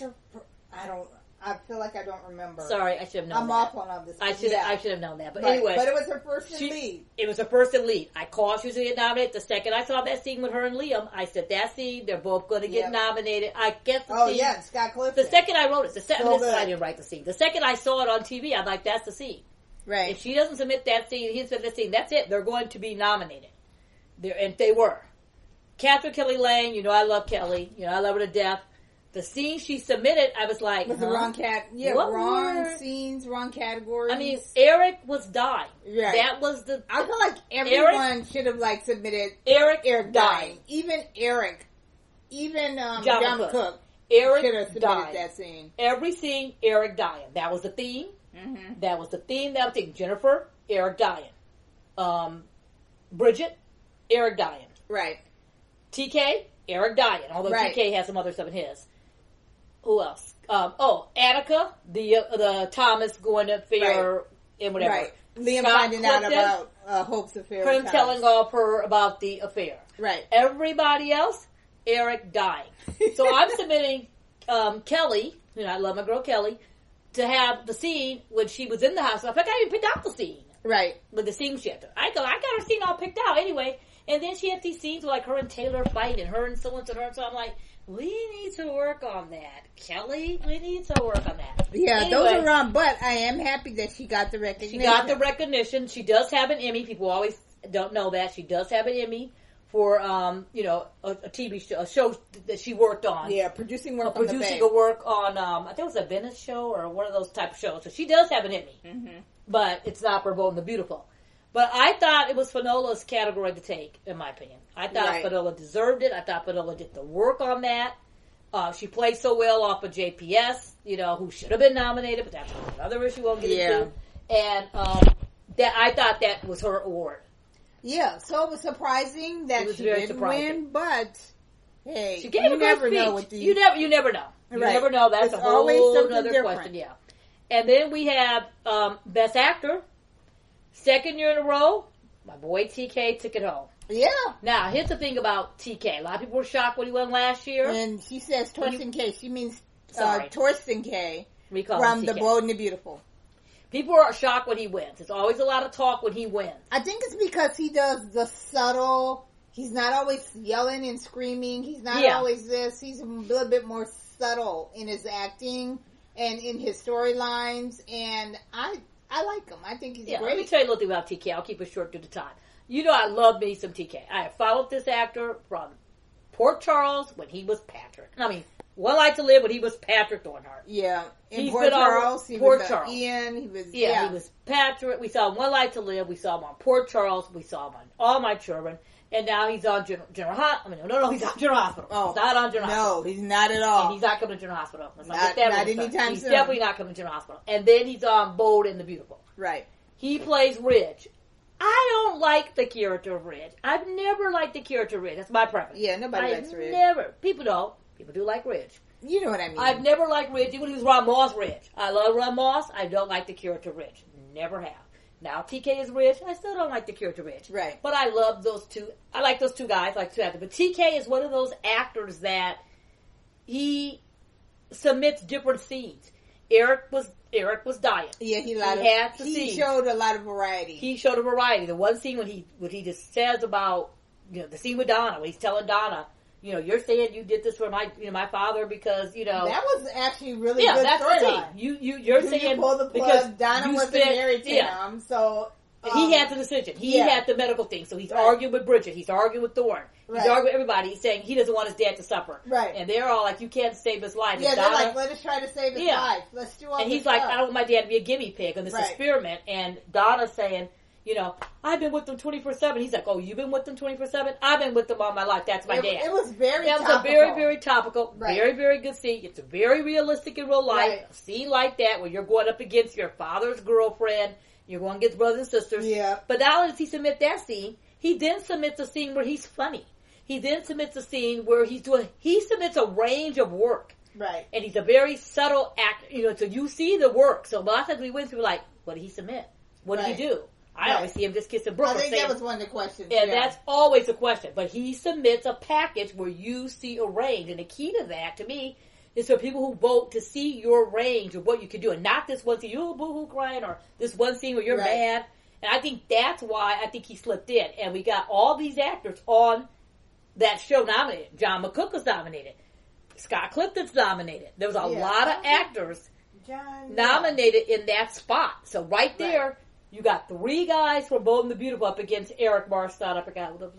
I feel like I don't remember. Sorry, I should have known I'm that. awful on this. I should have known that. But anyway. But it was her first in lead. It was her first in lead. I called she was going to get nominated. The second I saw that scene with her and Liam, I said, that scene, they're both going to get nominated. I guess the scene. Oh, yeah, Scott Clifton. The second I wrote it, I didn't write the scene. The second I saw it on TV, I'm like, that's the scene. Right. If she doesn't submit that scene, he submits that scene, that's it. They're going to be nominated. And they were. Catherine Kelly Lang, I love Kelly. I love her to death. The scene she submitted, I was like, was the wrong wrong scenes, wrong categories. I mean, Eric was dying. Right. That was the. I feel like everyone should have submitted Eric dying. Even Eric, John Cook. Eric should have submitted that scene. Every scene, Eric dying. That was the theme. Mm-hmm. That was the theme. That was the theme. Jennifer, Eric dying. Bridget, Eric dying. Right. TK, Eric dying. Although TK has some other stuff in his. Who else? Annika, the Thomas going to fair and whatever. Right. Liam finding out about Hope's affair. Him telling off her about the affair. Right. Everybody else, Eric dying. So I'm submitting Kelly, I love my girl Kelly, to have the scene when she was in the hospital. In fact, I even picked out the scene. Right. With the scene she had to. I got her scene all picked out anyway. And then she had these scenes with her and Taylor fight and her and so and so. And so I'm like, we need to work on that. Kelly, we need to work on that. Yeah, anyway, those are wrong, but I am happy that she got the recognition. She got the recognition. She does have an Emmy. People always don't know that. She does have an Emmy for, a TV show, a show that she worked on. Yeah, producing work on I think it was a Venice show or one of those type of shows. So she does have an Emmy. Mm-hmm. but it's not for Bold and the Beautiful. But I thought it was Fanola's category to take, in my opinion. I thought Fanola deserved it. I thought Fanola did the work on that. She played so well off of JPS, who should have been nominated, but that's another issue we'll get into. And that I thought that was her award. Yeah, so it was surprising that she didn't win, but hey, she gave a great speech. You never know. You never know. That's a whole other question. Yeah. And then we have Best Actor. Second year in a row, my boy TK took it home. Yeah. Now, here's the thing about TK. A lot of people were shocked when he won last year. And she says Torsten K. She means Torsten K. from The Bold and the Beautiful. People are shocked when he wins. There's always a lot of talk when he wins. I think it's because he does the subtle. He's not always yelling and screaming. He's not always this. He's a little bit more subtle in his acting and in his storylines. And I like him. I think he's great. Let me tell you a little thing about TK. I'll keep it short due to time. I love me some TK. I have followed this actor from Port Charles when he was Patrick. One Life to Live when he was Patrick Thornhart. Yeah. In Port Charles. He was Ian. He was, he was Patrick. We saw him One Life to Live. We saw him on Port Charles. We saw him on All My Children. And now he's on General Hospital. He's on General Hospital. Oh, he's not on General Hospital. No, he's not at all. And he's not coming to General Hospital. Not anytime soon. He's definitely not coming to General Hospital. And then he's on Bold and the Beautiful. Right. He plays Ridge. I don't like the character of Ridge. I've never liked the character of Ridge. That's my preference. Yeah, nobody likes Ridge. People don't. People do like Ridge. You know what I mean. I've never liked Ridge, even when he was Ron Moss Ridge. I love Ron Moss. I don't like the character of Ridge. Never have. Now TK is Ridge. I still don't like the character of Ridge. Right. But I love those two. I like those two guys. I like two actors. But TK is one of those actors that he submits different scenes. Eric was dying. Yeah, he showed a lot of variety. He showed a variety. The one scene when he just says about the scene with Donna, when he's telling Donna, you're saying you did this for my father because that was actually really good that's storyline. You're saying you pull the plug, because Donna wasn't married to him, so. And he had the decision. He had the medical thing. So he's arguing with Bridget. He's arguing with Thorne. He's arguing with everybody. He's saying he doesn't want his dad to suffer. Right. And they're all like, you can't save his life. Yeah, they're like, let us try to save his life. Let's do all this. And he's like, I don't want my dad to be a guinea pig on this experiment. And Donna's saying, I've been with them 24/7. He's like, oh, you've been with them 24/7? I've been with them all my life. That's my dad. It was very topical. That was a very, very topical, very, very good scene. It's very realistic in real life. Right. A scene like that where you're going up against your father's girlfriend. You're going against brothers and sisters. Yeah. But not only does he submit that scene, he then submits a scene where he's funny. He then submits a scene where he submits a range of work. Right. And he's a very subtle actor, so you see the work. So a lot of times we went through like, what did he submit? What did he do? I always see him just kissing Brooke. I think that was one of the questions. And that's always a question. But he submits a package where you see a range. And the key to that, to me, is for people who vote to see your range of what you can do. And not this one scene, you're boo-hoo crying, or this one scene where you're mad. And I think that's why I think he slipped in. And we got all these actors on that show nominated. John McCook was nominated. Scott Clifton's nominated. There was a lot of actors nominated in that spot. So right there, you got three guys from Bold and the Beautiful up against Eric Marstad. I forgot who the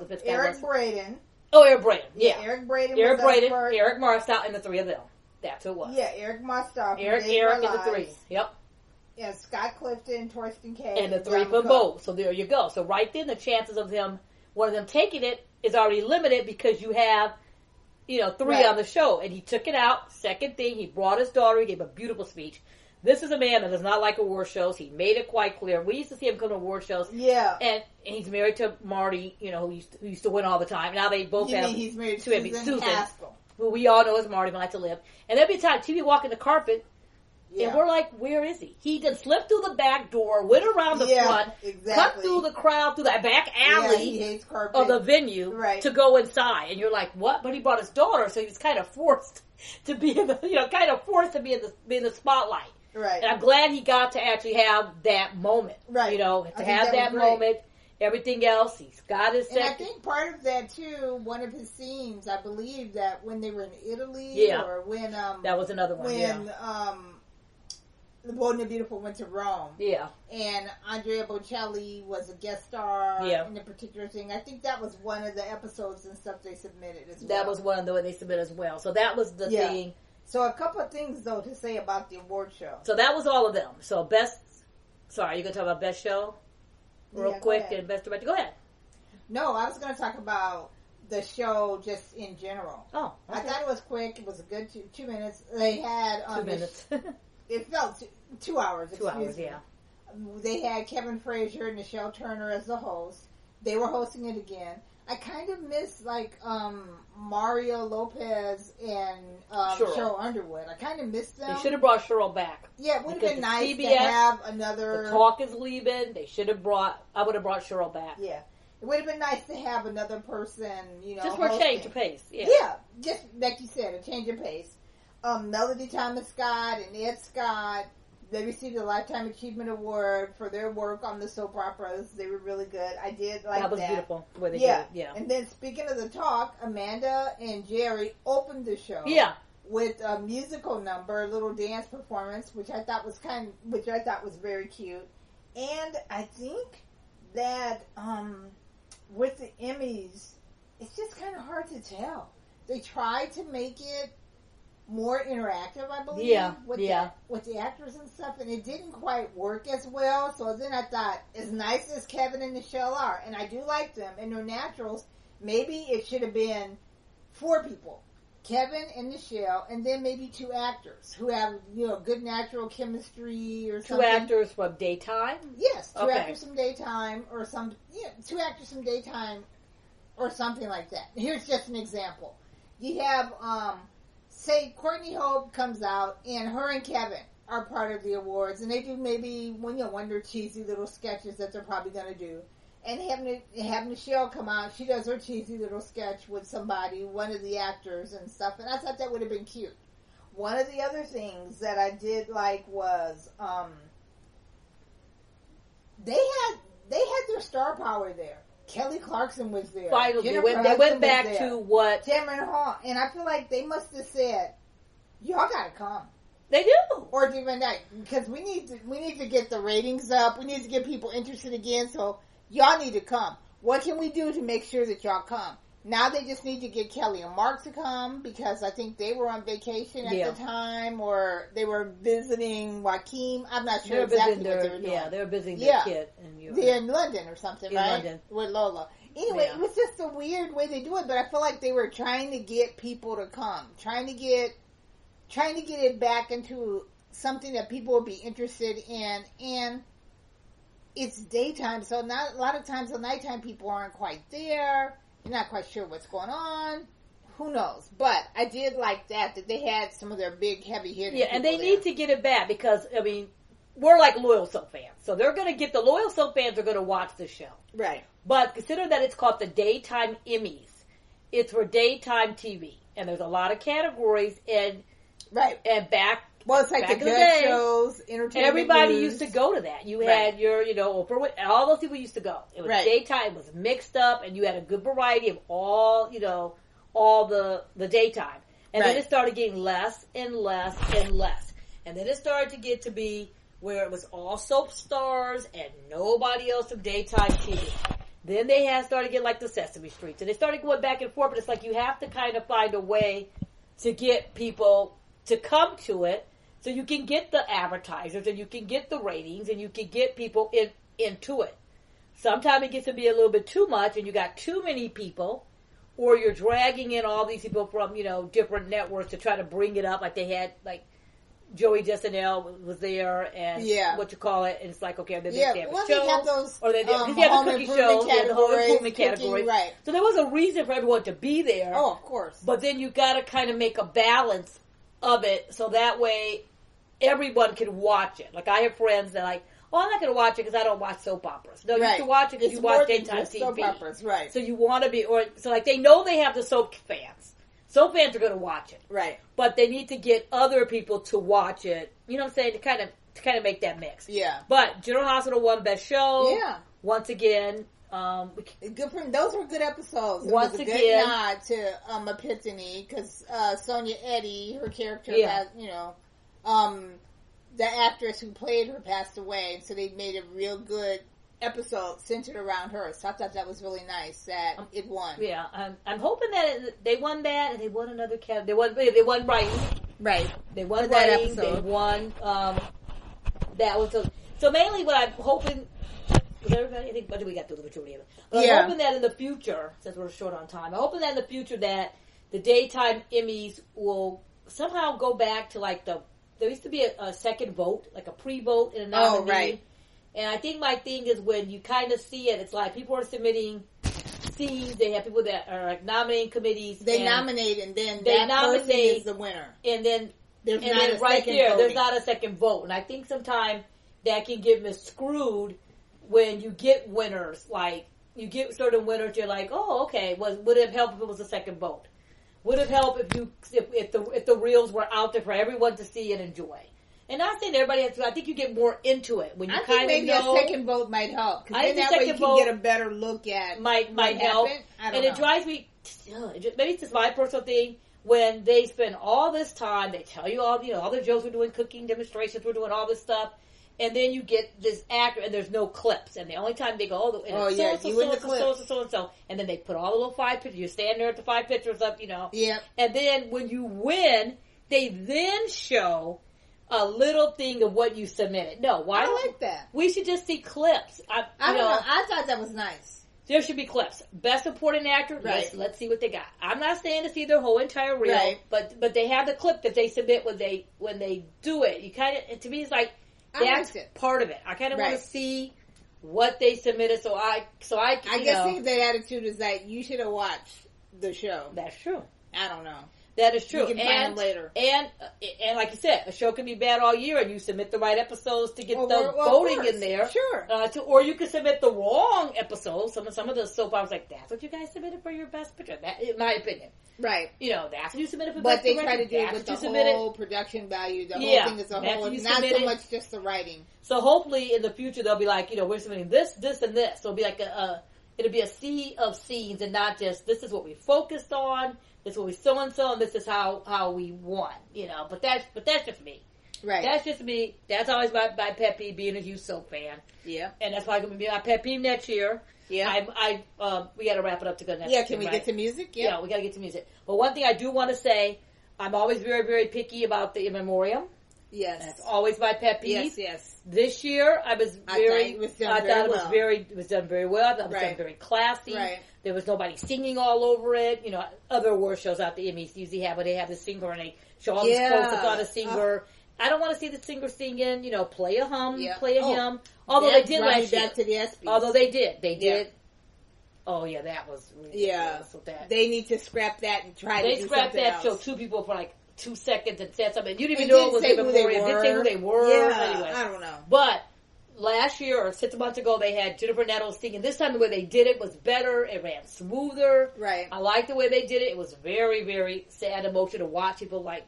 fifth guy was. Eric Braeden. Oh, Eric Braeden. Yeah. Eric Braeden. Eric Marstad, and the three of them. That's who it was. Yeah, Eric Marstad. Eric and the three. Yep. Yeah, Scott Clifton, Torsten K. And the three from Bold. So there you go. So right then, the chances of one of them taking it is already limited because you have, three on the show. And he took it out. Second thing, he brought his daughter. He gave a beautiful speech. This is a man that does not like award shows. He made it quite clear. We used to see him come to award shows. Yeah. And he's married to Marty, who used to win all the time. Now they both have he's married to Susan Haskell, who we all know as Marty When I Like to Live. And there'd be a time TV walking the carpet, and we're like, where is he? He just slipped through the back door, went around the front, cut through the crowd, through that back alley of the venue to go inside. And you're like, what? But he brought his daughter, so he was kind of forced to be in the, in the spotlight. Right. And I'm glad he got to actually have that moment. Right. To have that moment. Everything else, he's got his second. And I think part of that, too, one of his scenes, I believe that when they were in Italy, or when... that was another one, when, The Bold and the Beautiful went to Rome. Yeah. And Andrea Bocelli was a guest star in a particular thing. I think that was one of the episodes and stuff they submitted as well. That was one of the ones they submitted as well. So that was the thing... So a couple of things, though, to say about the award show. So that was all of them. So best Sorry, you going to talk about Best Show? Real quick, and Best Director. Go ahead. No, I was going to talk about the show just in general. Oh, okay. I thought it was quick. It was a good 2 minutes. They had... 2 minutes. It felt 2 hours. 2 hours, yeah. They had Kevin Frazier and Nichelle Turner as the host. They were hosting it again. I kind of miss Mario Lopez and Cheryl Underwood. I kind of miss them. They should have brought Cheryl back. Yeah, it would have been nice to have another... The Talk is leaving. They should have I would have brought Cheryl back. Yeah. It would have been nice to have another person, just for a change of pace. Yeah. Yeah, just like you said, a change of pace. Melody Thomas Scott and Ed Scott, they received a Lifetime Achievement Award for their work on the soap operas. They were really good. I did like that. That was beautiful. The way they did it. Yeah. And then speaking of the Talk, Amanda and Jerry opened the show. Yeah. With a musical number, a little dance performance, which I thought was very cute. And I think that with the Emmys, it's just kind of hard to tell. They tried to make it more interactive, I believe, with the actors and stuff, and it didn't quite work as well. So then I thought, as nice as Kevin and Nichelle are, and I do like them, and they're naturals, maybe it should have been 4 people. Kevin and Nichelle, and then maybe 2 actors who have, good natural chemistry or something. 2 actors from Daytime? Yes, 2 actors from Daytime or 2 actors from Daytime or something like that. Here's just an example. You have, say Courtney Hope comes out and her and Kevin are part of the awards, and they do maybe one of their cheesy little sketches that they're probably going to do. And have Nichelle come out. She does her cheesy little sketch with somebody, one of the actors and stuff. And I thought that would have been cute. One of the other things that I did like was they had their star power there. Kelly Clarkson was there. Finally, they went back to what Tamron Hall, and I feel like they must have said, "Y'all gotta come." They do, or do Van Dyke, because we need to get the ratings up. We need to get people interested again. So. Y'all need to come. What can we do to make sure that y'all come? Now they just need to get Kelly and Mark to come because I think they were on vacation at the time, or they were visiting Joaquin. I'm not sure exactly what they were doing. Yeah, they were visiting their kid. They're in London or something, in right? London. With Lola. Anyway, it was just a weird way they do it, but I feel like they were trying to get people to come, trying to get it back into something that people would be interested in, and it's daytime, so not a lot of times the nighttime people aren't quite there. You're not quite sure what's going on. Who knows? But I did like that they had some of their big, heavy hitters. Yeah, and they need to get it back because, I mean, we're like loyal soap fans. So they're going to get the loyal soap fans are going to watch the show. Right. But consider that it's called the Daytime Emmys. It's for daytime TV. And there's a lot of categories. And back... Well, it's like the good shows, entertainment. Everybody news. used to go to that. You had your, Oprah, all those people used to go. It was daytime, it was mixed up, and you had a good variety of all the daytime. And then it started getting less and less and less. And then it started to get to be where it was all soap stars and nobody else from daytime TV. Then they started getting like the Sesame Streets. And they started going back and forth, but it's like you have to kind of find a way to get people to come to it. So you can get the advertisers and you can get the ratings and you can get people into it. Sometimes it gets to be a little bit too much and you got too many people, or you're dragging in all these people from, different networks to try to bring it up. Like they had, like, Joey Desanel was there and and it's like, okay, then they have a show. They have those, or they have the cookie shows, the home improvement category. Right. So there was a reason for everyone to be there. Oh, of course. But then you got to kind of make a balance of it so that way everyone can watch it. Like I have friends that are like, I'm not going to watch it because I don't watch soap operas. No, you can watch it because you watch daytime TV. Soap operas, right. So you want to be, so like they know they have the soap fans. Soap fans are going to watch it. Right. But they need to get other people to watch it. You know what I'm saying? To kind of make that mix. Yeah. But General Hospital won Best Show. Yeah. Once again. Good for those were good episodes. Once again, good nod to Epiphany because Sonia Eddy, her character, has the actress who played her passed away, so they made a real good episode centered around her. So I thought that was really nice that it won. Yeah, I'm hoping that they won that and they won another category. They won writing. Right. They won that writing. episode. They won that one. So So mainly what I'm hoping, was everybody, I think, what do we got through the majority of it? But I'm hoping that in the future, since we're short on time, I'm hoping that in the future that the Daytime Emmys will somehow go back to like there used to be a second vote, like a pre-vote and a nominee. Oh, right. And I think my thing is when you kind of see it, it's like people are submitting scenes. They have people that are like nominating committees. They nominate, and then that person is the winner. And then there's and not then a right second there, voting. there's not a second vote. And I think sometimes that can get miscrewed when you get winners. Like you get certain winners, you're like, oh, okay. Would it have helped if it was a second vote? Would it help if the reels were out there for everyone to see and enjoy? And not saying everybody has to. I think you get more into it when you kind of know. I think maybe a second vote might help. Because then that way you can get a better look at might help. I don't know. It drives me. Maybe it's just my personal thing. When they spend all this time, they tell you all the jokes. We're doing cooking demonstrations. We're doing all this stuff. And then you get this actor, and there's no clips. And the only time they go, so, and then they put all the little 5 pictures. You stand there at the 5 pictures up, Yeah. And then when you win, they then show a little thing of what you submitted. No, why? I like that. We should just see clips. I don't know. I thought that was nice. There should be clips. Best supporting actor. Right. Let's see what they got. I'm not saying to see their whole entire reel, right. but they have the clip that they submit when they do it. You kind of, to me, it's like that's part of it. I kind of want to see what they submitted. So I guess their attitude is that you should have watched the show. That's true. I don't know. That is true. You can find them later. And like you said, a show can be bad all year, and you submit the right episodes to get the voting in there. Sure. Or you can submit the wrong episodes. Some of the soap operas, like, that's what you guys submitted for your best picture. That, in my opinion. Right. That's what you submitted for best picture. But they try to do it with the whole production value. The whole thing is a whole. It's not so much just the writing. So hopefully in the future they'll be like, we're submitting this, this, and this. So it'll be like it'll be a sea of scenes and not just, this is what we focused on. This is what we so-and-so, and this is how we won, But that's just me. Right. That's just me. That's always my pet peeve, being a huge soap fan. Yeah. And that's probably going to be my pet peeve next year. Yeah. We got to wrap it up to go next year. Yeah, can we get to music? Yeah, we got to get to music. But one thing I do want to say, I'm always very, very picky about the in memoriam. Yes. That's always my pet peeve. Yes. This year, I thought it was done very well. It was done very well. I thought it was done very classy. Right. There was nobody singing all over it. Other award shows out the Emmys usually have where they have the singer and they show all these quotes about a singer. I don't want to see the singer singing, play a hum, play a hymn. Although they did last year. Back to the ESPYs. Although they did. Oh yeah, that was ridiculous. They need to scrap that and try to do something else. They scrapped that show 2 people for like 2 seconds and said something. You didn't even know it was in memoriam. Didn't say who they were. Yeah, anyway. I don't know. But last year or 6 months ago, they had Jennifer Nettles singing. This time the way they did it was better. It ran smoother. Right. I liked the way they did it. It was very, very sad emotion to watch people like,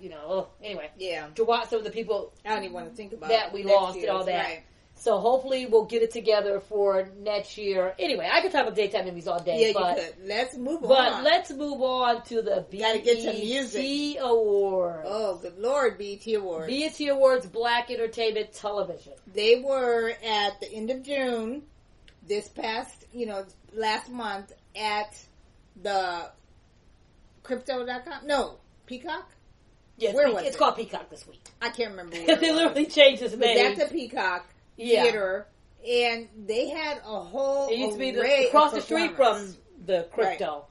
anyway. Yeah. To watch some of the people I don't even want to think about that we lost and all that. Right. So hopefully we'll get it together for next year. Anyway, I could talk about Daytime Emmys all day. Yeah, you could. Let's move on. But let's move on to the BET Awards. Oh, good Lord, BET Awards. BET Awards, Black Entertainment Television. They were at the end of June, this past, last month, at the Crypto.com? No, Peacock? Yes, where was it's called Peacock this week. I can't remember where They literally changed its name. But that's a Peacock theater, and they had a whole it used to be across the street from the Crypto. Right.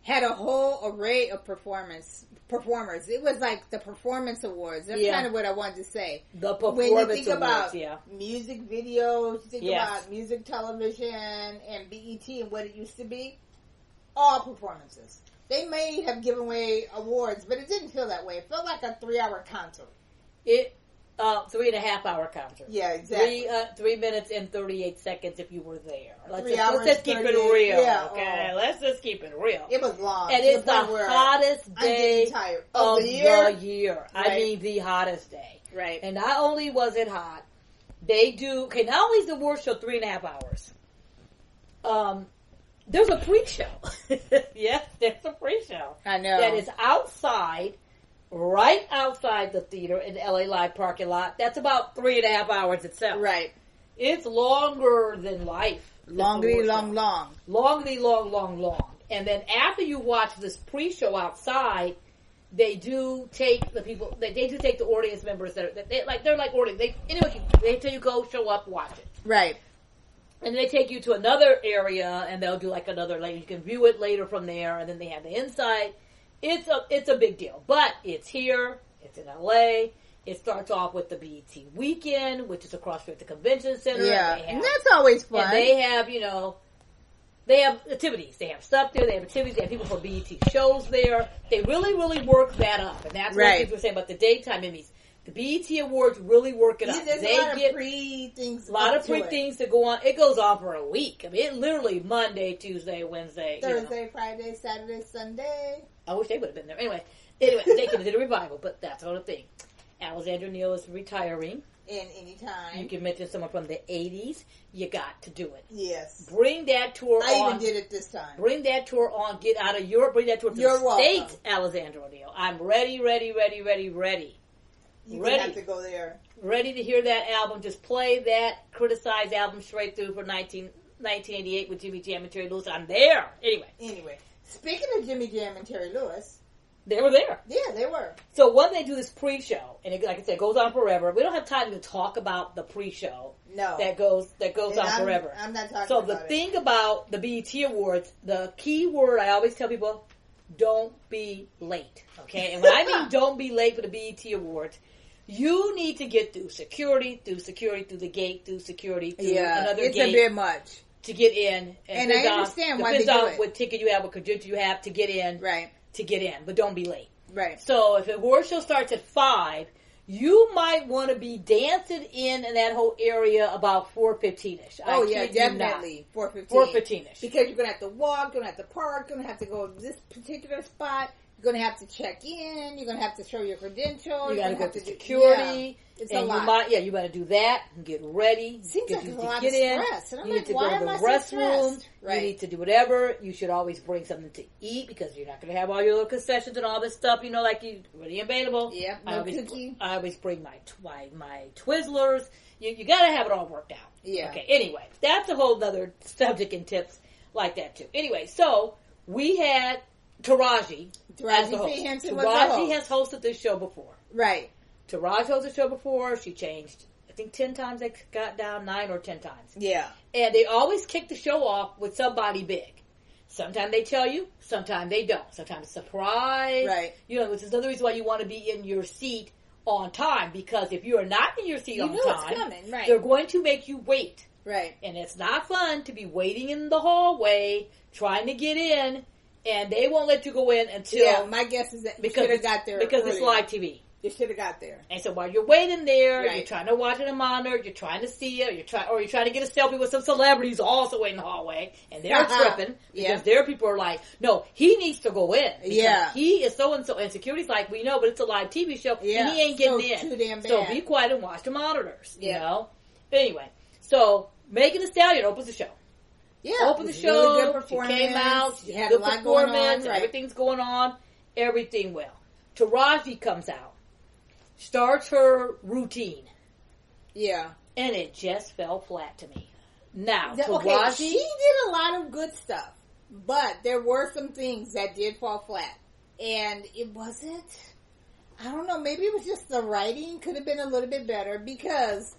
Had a whole array of performers. It was like the Performance Awards. That's kind of what I wanted to say. The Performance Awards. When you think about music videos, you think about music television and BET and what it used to be, all performances. They may have given away awards, but it didn't feel that way. It felt like a 3-hour concert. 3.5 hour concert. Yeah, exactly. 3 minutes and 38 seconds if you were there. Let's just keep it real. Yeah, okay, let's just keep it real. It was long. And it's the hottest day of the year. Right. I mean, the hottest day. Right. And not only was it hot, not only is the award show 3.5 hours, there's a pre-show. Yes, there's a pre-show. I know. That is outside, right outside the theater in the LA Live parking lot. That's about 3.5 hours itself. Right. It's longer than life. Longer. And then after you watch this pre-show outside, they do take the people. They do take the audience members they're like audience. They tell you go show up, watch it. Right. And they take you to another area, and they'll do like another. Like you can view it later from there, and then they have the inside. It's a big deal, but it's here. It's in LA. It starts off with the BET weekend, which is across from the convention center. Yeah, and that's always fun. And they have, they have activities. They have stuff there. They have activities. They have people for BET shows there. They really, really work that up. And that's what people were saying about the Daytime Emmys. The BET Awards really work it up. There's a lot of pre-things. A lot of pre-things that go on. It goes on for a week. I mean, it literally Monday, Tuesday, Wednesday. Thursday, Friday, Saturday, Sunday. I wish they would have been there. Anyway, they could have did a revival, but that's the other thing. Alexandra Neal is retiring. And anytime. You can mention someone from the 80s. You got to do it. Yes. Bring that tour on. I even did it this time. Bring that tour on. Get out of Europe. Bring that tour to the States, Alexandra Neal. I'm ready. You have to go there. Ready to hear that album. Just play that criticized album straight through for 1988 with Jimmy Jam and Terry Lewis. I'm there. Anyway. Speaking of Jimmy Jam and Terry Lewis. They were there. Yeah, they were. So when they do this pre-show, and like I said, it goes on forever. We don't have time to talk about the pre-show. No. That goes on forever. I'm not talking about it. So the thing about the BET Awards, the key word I always tell people, don't be late. Okay? And when I mean don't be late for the BET Awards, you need to get through security, through the gate, through security, through another gate. It's a bit much. To get in. And I understand why they do it. Depends on what ticket you have, what credential you have to get in. Right. To get in, but don't be late. Right. So if the award show starts at 5, you might want to be dancing in that whole area about 4:15ish. Oh yeah, definitely 4:15. 4:15ish. Because you're gonna have to walk, you're gonna have to park, you're gonna have to go to this particular spot. You're going to have to check in. You're going to have to show your credentials. You got to go to security. It's a lot. You got to do that and get ready. Seems like there's a lot of stress. And I'm like, why am I so stressed? You need to do whatever. You should always bring something to eat because you're not going to have all your little concessions and all this stuff, like you ready available. Yeah, cookie. I always bring my Twizzlers. You got to have it all worked out. Yeah. Okay, anyway, that's a whole other subject and tips like that too. Anyway, so we had Taraji P. Hensons was the host. Taraji has hosted this show before. Right. Taraji hosted the show before. She changed, I think 10 times they got down, 9 or 10 times. Yeah. And they always kick the show off with somebody big. Sometimes they tell you, sometimes they don't. Sometimes surprise. Right. Which is another reason why you want to be in your seat on time, because if you are not in your seat on time, it's coming. Right. They're going to make you wait. Right. And it's not fun to be waiting in the hallway, trying to get in, and they won't let you go in until... Yeah, my guess is that you should have got there because earlier. It's live TV. You should have got there. And so while you're waiting there, right. You're trying to watch it on a monitor, you're trying to see it, you're trying to get a selfie with some celebrities also in the hallway, and they're tripping because their people are like, no, he needs to go in. Because he is so-and-so, and security's like, we know, but it's a live TV show, and he ain't getting in. Too damn bad. So be quiet and watch the monitors, you know? Anyway, so Megan Thee Stallion opens the show. Yeah, opened the show. Really good performance. She came out. She had a lot going on. Right. Everything's going on. Everything well. Taraji comes out, starts her routine. Yeah, and it just fell flat to me. Now, Taraji, she did a lot of good stuff, but there were some things that did fall flat, and it wasn't. I don't know. Maybe it was just the writing could have been a little bit better because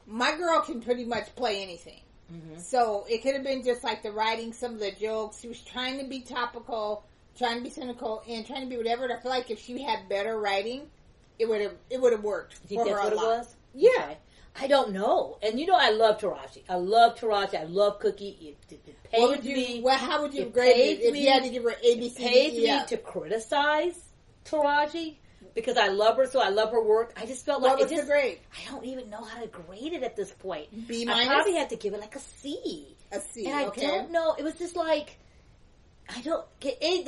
my girl can pretty much play anything. Mm-hmm. So it could have been just like the writing, some of the jokes. She was trying to be topical, trying to be cynical, and trying to be whatever. And I feel like if she had better writing, it would have worked. You think that's what it was? Yeah. Okay. I don't know. And I love Taraji. I love Cookie. It paid me. Well, how would you grade it if you had to give her ABC? It paid me to criticize Taraji. Because I love her, so I love her work. I just felt like what was the grade? I don't even know how to grade it at this point. B-? I probably had to give it like a C. A C. And I don't know. It was just like there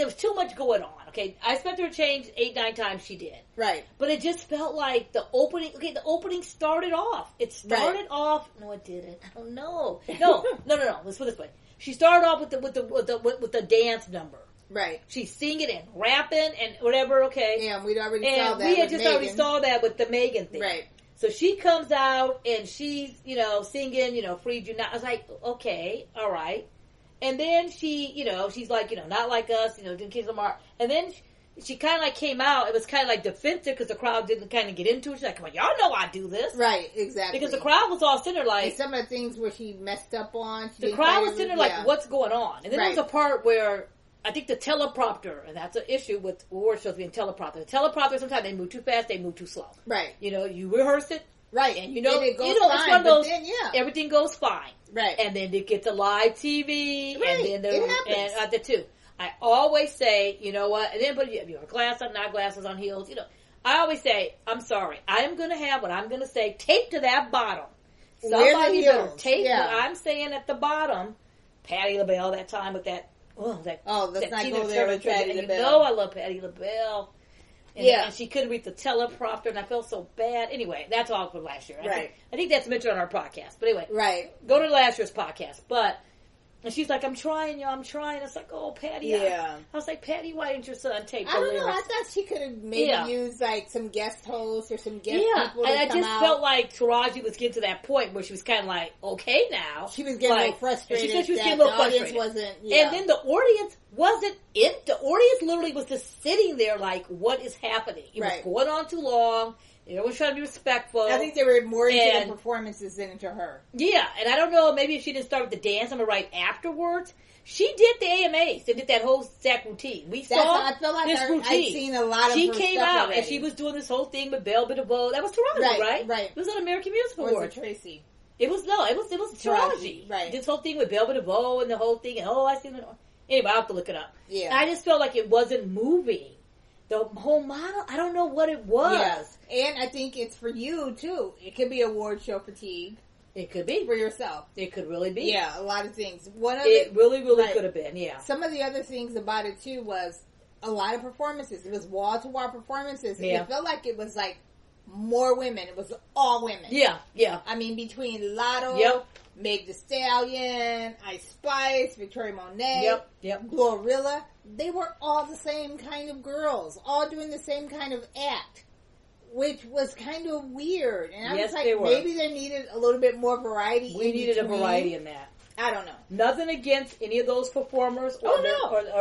was too much going on. Okay, I expected her to change 8-9 times. She did. Right. But it just felt like the opening. Okay, the opening started off. It started off. No, it didn't. I don't know. No. Let's put it this way. She started off with the dance number. Right. She's singing and rapping and whatever, okay. Yeah, we'd already saw that. And we had just already saw that with the Megan thing. Right. So she comes out and she's, singing, Freed You Not. I was like, okay, all right. And then she, she's like, not like us, didn't kiss them out. And then, she kind of like came out. It was kind of like defensive because the crowd didn't kind of get into it. She's like, "Come on, y'all know I do this." Right, exactly. Because the crowd was all sitting there like... And some of the things where she messed up on... The crowd was sitting there like, what's going on? And then there was a part where I think the teleprompter, and that's an issue with award shows being teleprompter. The teleprompter, sometimes they move too fast, they move too slow. Right. You know, you rehearse it. Right. And you know, it goes it's fine, one of those, then, everything goes fine. Right. And then they get to live TV. Right. And then it happens. And at the two. I always say, you know what, and then but you have glass on, not glasses on heels, you know. I always say, I'm sorry, I am going to have what I'm going to say taped to that bottom. Somebody better tape what I'm saying at the bottom. Patti LaBelle that time with that, let's that not Tina go there Turner with Patti and LaBelle. you know I love Patti LaBelle. And, and she couldn't read the teleprompter, and I felt so bad. Anyway, that's all for last year. Right. I think that's mentioned on our podcast. But anyway, go to last year's podcast. But and she's like, I'm trying, y'all. I'm trying. It's like, oh, Patti. I was like, Patti, why didn't your son tape the lyrics? I thought she could have maybe used like some guest hosts or some guest people to and I come just out. felt like Taraji was getting to that point where she was kind of like, okay, now she was getting a little frustrated. She said she was getting a the little audience frustrated. wasn't. And then the audience wasn't in. The audience literally was just sitting there like, what is happening? It was going on too long. Everyone was trying to be respectful. I think they were more into the performances than into her. Yeah, and I don't know, maybe if she didn't start with the dance, I'm right afterwards. She did the AMAs. They did that whole Zach routine. I feel like this routine. I've seen a lot of She her came stuff out already. and she was doing this whole thing with Belle Biv DeVoe. That was Taraji, right? Right. It was on American Music Or Awards. was it Tracy? It was Taraji. Right. This whole thing with Belle Biv DeVoe and the whole thing. And I see it. Anyway, I'll have to look it up. Yeah. I just felt like it wasn't moving. The whole model, I don't know what it was. Yes. And I think it's for you, too. It could be award show fatigue. It could be. For yourself. It could really be. Yeah, a lot of things. It really could have been, yeah. Some of the other things about it, too, was a lot of performances. It was wall-to-wall performances. Yeah. It felt like it was, like, more women. It was all women. Yeah, yeah. I mean, between Lotto, Meg Thee Stallion, Ice Spice, Victoria Monet, Glorilla, they were all the same kind of girls, all doing the same kind of act, which was kind of weird. And I was like, maybe they needed a little bit more variety. We needed a variety in that. I don't know. Nothing against any of those performers or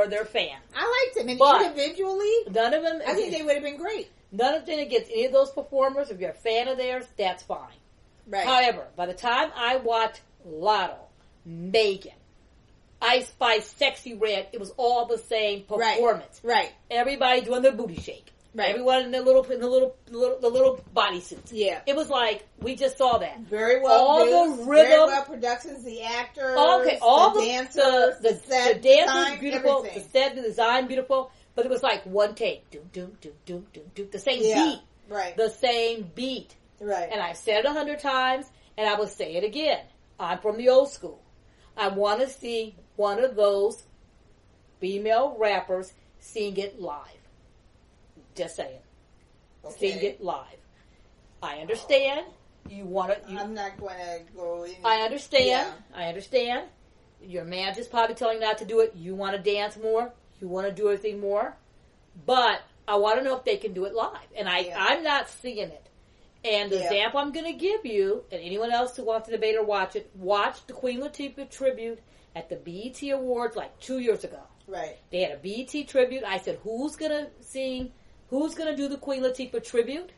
their fans. I liked them, and individually, none of them. I think they would have been great. Nothing against any of those performers. If you're a fan of theirs, that's fine. Right. However, by the time I watched Lotto, Megan, Ice Spice, Sexy Red, it was all the same performance. Right. Everybody doing their booty shake. Right. Everyone in the little bodysuits. Yeah. It was like we just saw that. Very well. All produced, the rhythm, very well productions, the actors, all the dancers, the set dancers design, beautiful, everything. the set, the design beautiful. But it was like one take, doom, doom, doom, doom, doom, doom, the same beat, the same beat, right. And I've said it 100 times, and I will say it again. I'm from the old school. I want to see one of those female rappers sing it live. Just saying, sing it live. I understand you want to. I'm not going to go in. I understand. Yeah. I understand. Your manager's probably telling you not to do it. You want to dance more. You want to do everything more, but I want to know if they can do it live. And I'm not seeing it. And the example I'm going to give you, and anyone else who wants to debate or watch it, watch the Queen Latifah tribute at the BET Awards like 2 years ago. Right. They had a BET tribute. I said, who's going to sing, who's going to do the Queen Latifah tribute,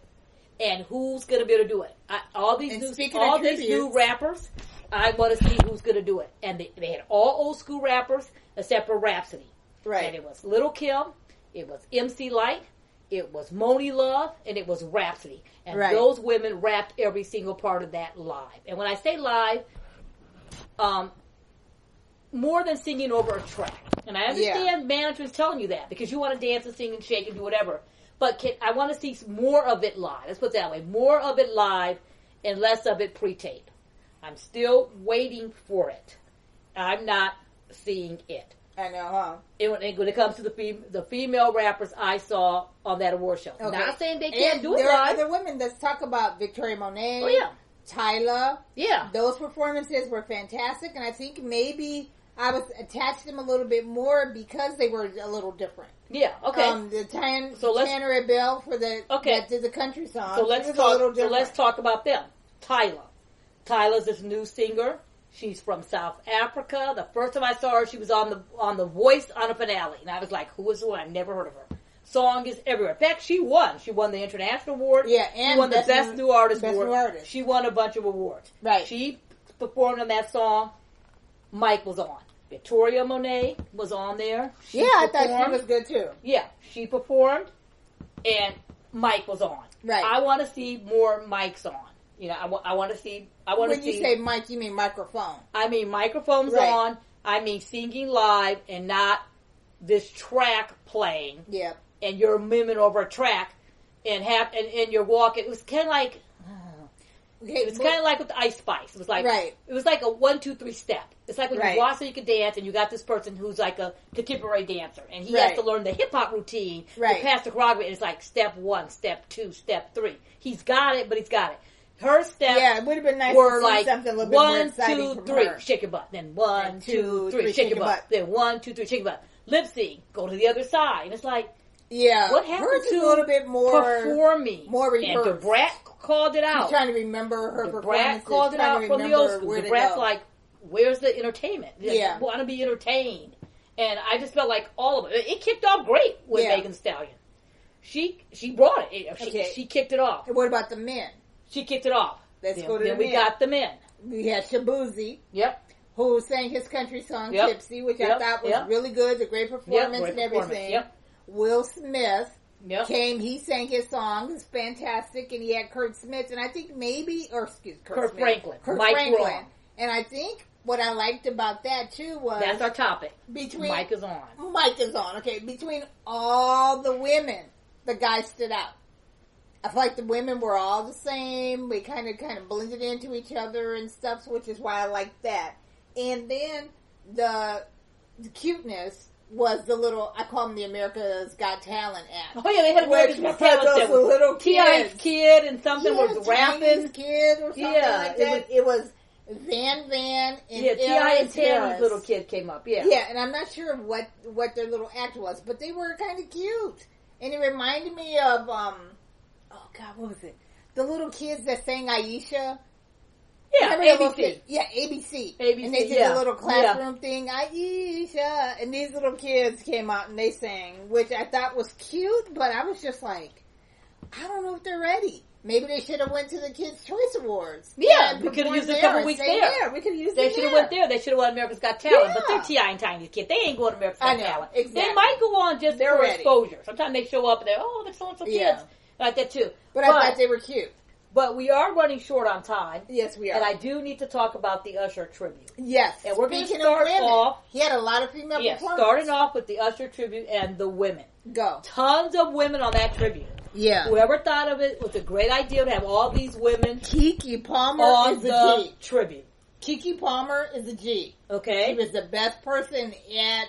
and who's going to be able to do it? All these new rappers, I want to see who's going to do it. And they had all old school rappers except for Rhapsody. Right. And it was Lil' Kim, it was MC Lyte, it was Moni Love, and it was Rhapsody. And those women rapped every single part of that live. And when I say live, more than singing over a track. And I understand management's telling you that because you want to dance and sing and shake and do whatever. But I want to see more of it live. Let's put it that way. More of it live and less of it pre-tape. I'm still waiting for it. I'm not seeing it. I know, huh? When it comes to the female rappers I saw on that award show. Okay. Not saying they can't do it live. There are other women. Let's talk about Victoria Monet. Oh, yeah. Tyla. Yeah. Those performances were fantastic, and I think maybe I was attached to them a little bit more because they were a little different. Yeah, okay. The Tanner Bell for that did the country song. So let's talk about them. Tyla. Tyla's this new singer. She's from South Africa. The first time I saw her, she was on the Voice on a finale. And I was like, who is who? I've never heard of her. song is everywhere. In fact, she won. She won the International Award. Yeah, and she won the Best New Artist Best Award. New Artist. She won a bunch of awards. Right. She performed on that song. Mike was on. Victoria Monet was on there. I thought she was good too. Yeah, she performed, and Mike was on. Right. I want to see more mics on. You know, I want to see. When you say mic, you mean microphone. I mean microphones on. I mean singing live and not this track playing. Yeah. And you're miming over a track, and you're walking. It was kind of like. It was kind of like with the ESPYs. It was like It was like a 1, 2, 3 step. It's like when you walk so you can dance, and you got this person who's like a contemporary dancer, and he has to learn the hip hop routine to pass the choreography. And it's like step 1, step 2, step 3. He's got it, but he's got it. Her steps it would have been nice were to see like something a little bit more 1, 2, 3, shake your butt. Then 1, 2, 3, shake your butt. Then 1, 2, 3, shake your butt. Lip sync, go to the other side, and it's like. Yeah, what happened hers to is a little bit more performing? More rehearsed. And Debrat called it out. She's trying to remember her performances. Debrat called it out from the old school. Debrat's like, "Where's the entertainment? I want to be entertained." And I just felt like all of it. It kicked off great with Megan Thee Stallion. She brought it. She kicked it off. And what about the men? She kicked it off. Let's go to the men. Then we got the men. We had Shabuzi. Yep. Who sang his country song "Tipsy," which I thought was really good. A great performance and everything. Yep. Will Smith. Yep. He sang his song. It was fantastic. And he had Kurt Franklin. And I think what I liked about that, too, was... That's our topic. Mike is on. Mike is on, okay. Between all the women, the guy stood out. I feel like the women were all the same. We kind of blended into each other and stuff, which is why I liked that. And then the cuteness... was the little, I call them the America's Got Talent act. Oh yeah, they had America's Got Talent. Those little T.I.'s kid and something was rapping. Kid or something like that. It was Van and T.I. and Tammy's little kid came up. Yeah, and I'm not sure what their little act was, but they were kind of cute. And it reminded me of, what was it? The little kids that sang Aisha. Yeah, ABC. ABC. And they did the little classroom thing, Aisha. And these little kids came out and they sang, which I thought was cute, but I was just like, I don't know if they're ready. Maybe they should have went to the Kids' Choice Awards. Yeah, we could have used a couple weeks there. We could have used They should have went there. They should have won America's Got Talent. But they're T.I. and Tiny's kids. They ain't going to America's Got Talent. Exactly. They might go on just for exposure. Sometimes they show up and they're so-and-so kids. Like that too. But I thought they were cute. But we are running short on time. Yes, we are. And I do need to talk about the Usher tribute. Yes. And we're going to start off. He had a lot of female performers. Starting off with the Usher tribute and the women. Go. Tons of women on that tribute. Yeah. Whoever thought of it was a great idea to have all these women. Keke Palmer on is the G. tribute. Keke Palmer is a G. Okay. She was the best person at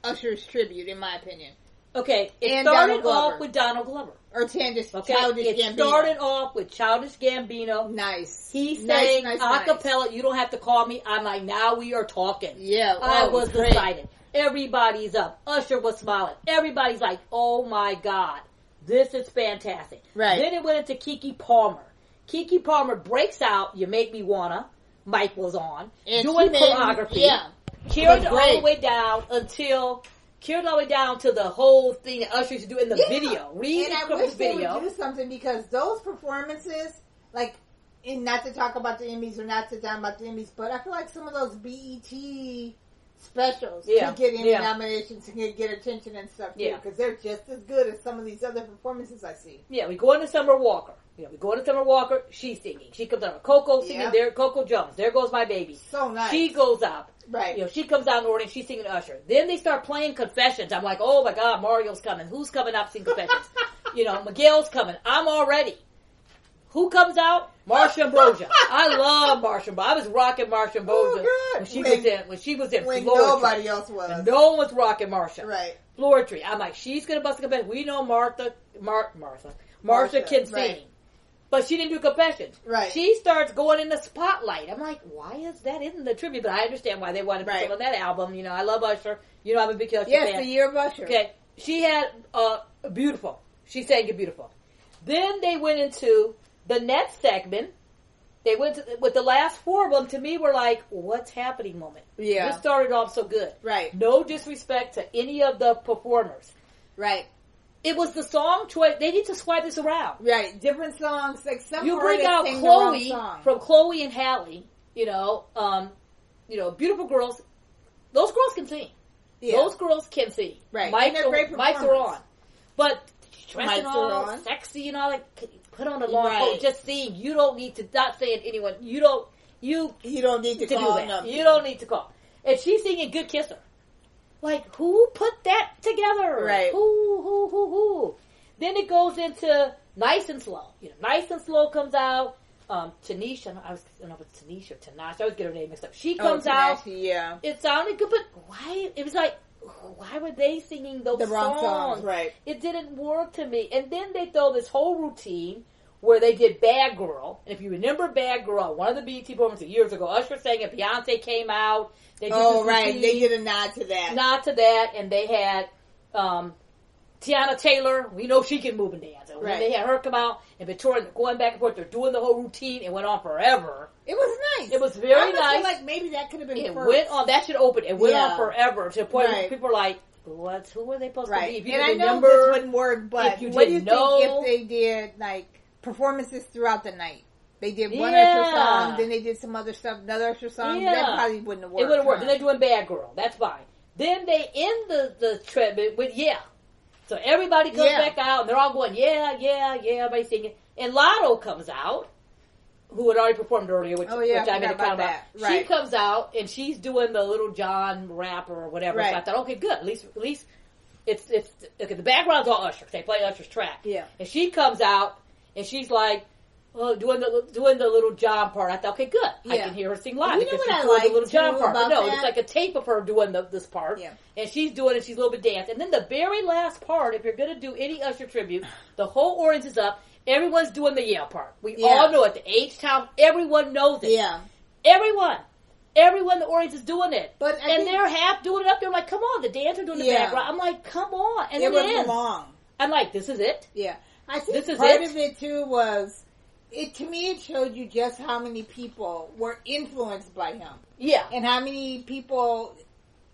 Usher's tribute, in my opinion. Okay, it started off with Donald Glover. Or Childish Gambino. It started off with Childish Gambino. Nice. He sang a cappella, You Don't Have to Call Me. I'm like, now we are talking. Yeah. I was excited. Everybody's up. Usher was smiling. Everybody's like, oh my God, this is fantastic. Right. Then it went into Keke Palmer. Keke Palmer breaks out, You Make Me Wanna. Mike was on. And doing choreography. Yeah. Carried all the way down until... Carried all the way down to the whole thing that Usher used to do in the video. Read the video. They would do something because those performances, like, and not to talk about the Emmys or not to talk about the Emmys, but I feel like some of those BET specials to get Emmy nominations and get attention and stuff too, because they're just as good as some of these other performances I see. Yeah, we go into Summer Walker. She's singing. She comes out. Coco singing there. Coco Jones. There Goes My Baby. So nice. She goes up. Right. She comes out in the audience. She's singing Usher. Then they start playing Confessions. I'm like, oh my God, Mario's coming. Who's coming up singing Confessions? Miguel's coming. I'm all ready. Who comes out? Marsha Ambrosia. I love Marsha Ambrosia. I was rocking Marsha Ambrosia when she was in when Florida. Nobody else was. And no one was rocking Marsha. Right. Floor Tree. I'm like, she's gonna bust a confession. We know Marsha can sing. Right. But she didn't do Confessions. Right. She starts going in the spotlight. I'm like, why is that in the tribute? But I understand why they wanted to put it on that album. I love Usher. I'm a big Usher fan. Yes, the year of Usher. Okay. She had Beautiful. She sang it beautiful. Then they went into the next segment. They went with the last four of them. To me, were like, what's happening moment. Yeah. This started off so good. Right. No disrespect to any of the performers. Right. it was the song choice. They need to swipe this around. Right, different songs. Like some you bring out Chloe from Chloe and Halle. Beautiful girls. Those girls can sing. Yeah. Those girls can sing. Right, mics are on, but dressing all sexy and all that. Put on a long coat. Just sing. You don't need to. Not saying anyone. You don't need to call do that. You don't need to call. And she's singing "Good Kisser." Like, who put that together? Right. Who? Then it goes into Nice and Slow. Nice and Slow comes out. Tanisha, I don't know if it's Tanisha or Tanash. I always get her name mixed up. She comes out. Yeah. It sounded good, but why? It was like, why were they singing those wrong songs? Right. It didn't work to me. And then they throw this whole routine where they did Bad Girl. And if you remember Bad Girl, one of the BET performances years ago, Usher sang it, Beyonce came out. They did a nod to that. And they had Tiana Taylor. We know she can move and dance. And when they had her come out, and Victoria going back and forth, they're doing the whole routine. It went on forever. It was nice. It was very nice. I feel like maybe that could have been It went on. That should open. It went on forever to the point where people are like, who were they supposed to be? If you and I know this wouldn't work, but what do you think if they did, like, performances throughout the night? They did one Usher song, then they did some other stuff, another Usher song. That probably wouldn't have worked. It wouldn't work. Then they're doing Bad Girl. That's fine. Then they end the trip with So everybody comes back out, and they're all going, everybody's singing. And Lotto comes out, who had already performed earlier, which I made a comment about. Right. She comes out, and she's doing the Little John rap or whatever. Right. So I thought, okay, good. At least it's okay. The background's all Usher. They play Usher's track. Yeah. And she comes out, and she's like, doing the Little John part. I thought, okay, good. I can hear her sing live. You know what I like the Little John part. But no, that? it's like a tape of her doing this part. Yeah. And she's doing it. She's a little bit dance. And then the very last part, if you're going to do any Usher tribute, the whole audience is up. Everyone's doing the part. We all know it. The H-Town, everyone knows it. Yeah. Everyone, the audience is doing it. And they're half doing it up there. I'm like, come on. The dancer doing the background. I'm like, come on. And then it ends. Long. I'm like, this is it? Yeah. I think part of it, too, was... To me, it showed you just how many people were influenced by him. Yeah. And how many people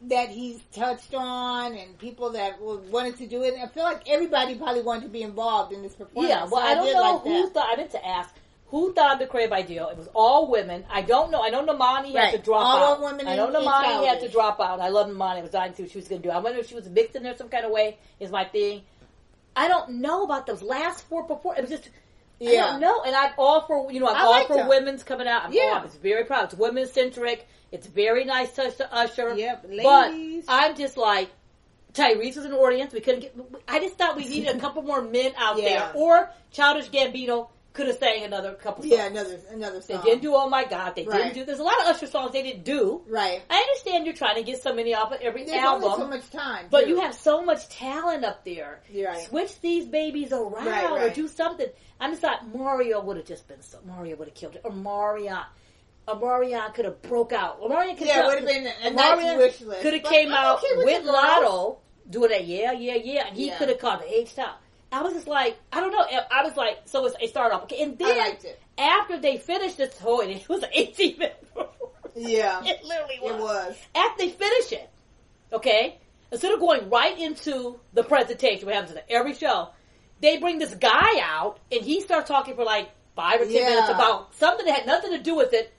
that he's touched on and people that wanted to do it. I feel like everybody probably wanted to be involved in this performance. Yeah, well, I don't know who thought, I meant to ask, who thought of the creative idea? It was all women. I don't know. I know Namani had to drop out. All women. I know Namani had to drop out. I love Namani. I was dying to see what she was going to do. I wonder if she was mixed in there some kind of way is my thing. I don't know about those last 4 performances. It was just... I don't know, and I'm all for women's coming out. I'm very proud. It's women centric. It's very nice touch to Usher. Yep, ladies. But I'm just like, Tyrese was in the audience. We couldn't get. I just thought we needed a couple more men out there, or Childish Gambino could have sang another couple songs. Yeah, another song. They didn't do Oh My God. They didn't do. There's a lot of Usher songs they didn't do. Right. I understand you're trying to get so many off of every There's album. Only so much time, but you have so much talent up there. Right. Switch these babies around or do something. I just thought Mario would have just been Mario would have killed it, or Marion could have broke out. Marion could would have been a nice wish list. Could have came out with Lotto doing that, and he could have caught the H-Town. I was just like, I don't know. I was like, so it started off. Okay, and then after they finished this whole, and it was an 18-minute performance. Yeah. It literally was. It was. After they finish it, okay, instead of going right into the presentation, what happens in every show, they bring this guy out, and he starts talking for like 5 or 10 minutes about something that had nothing to do with it.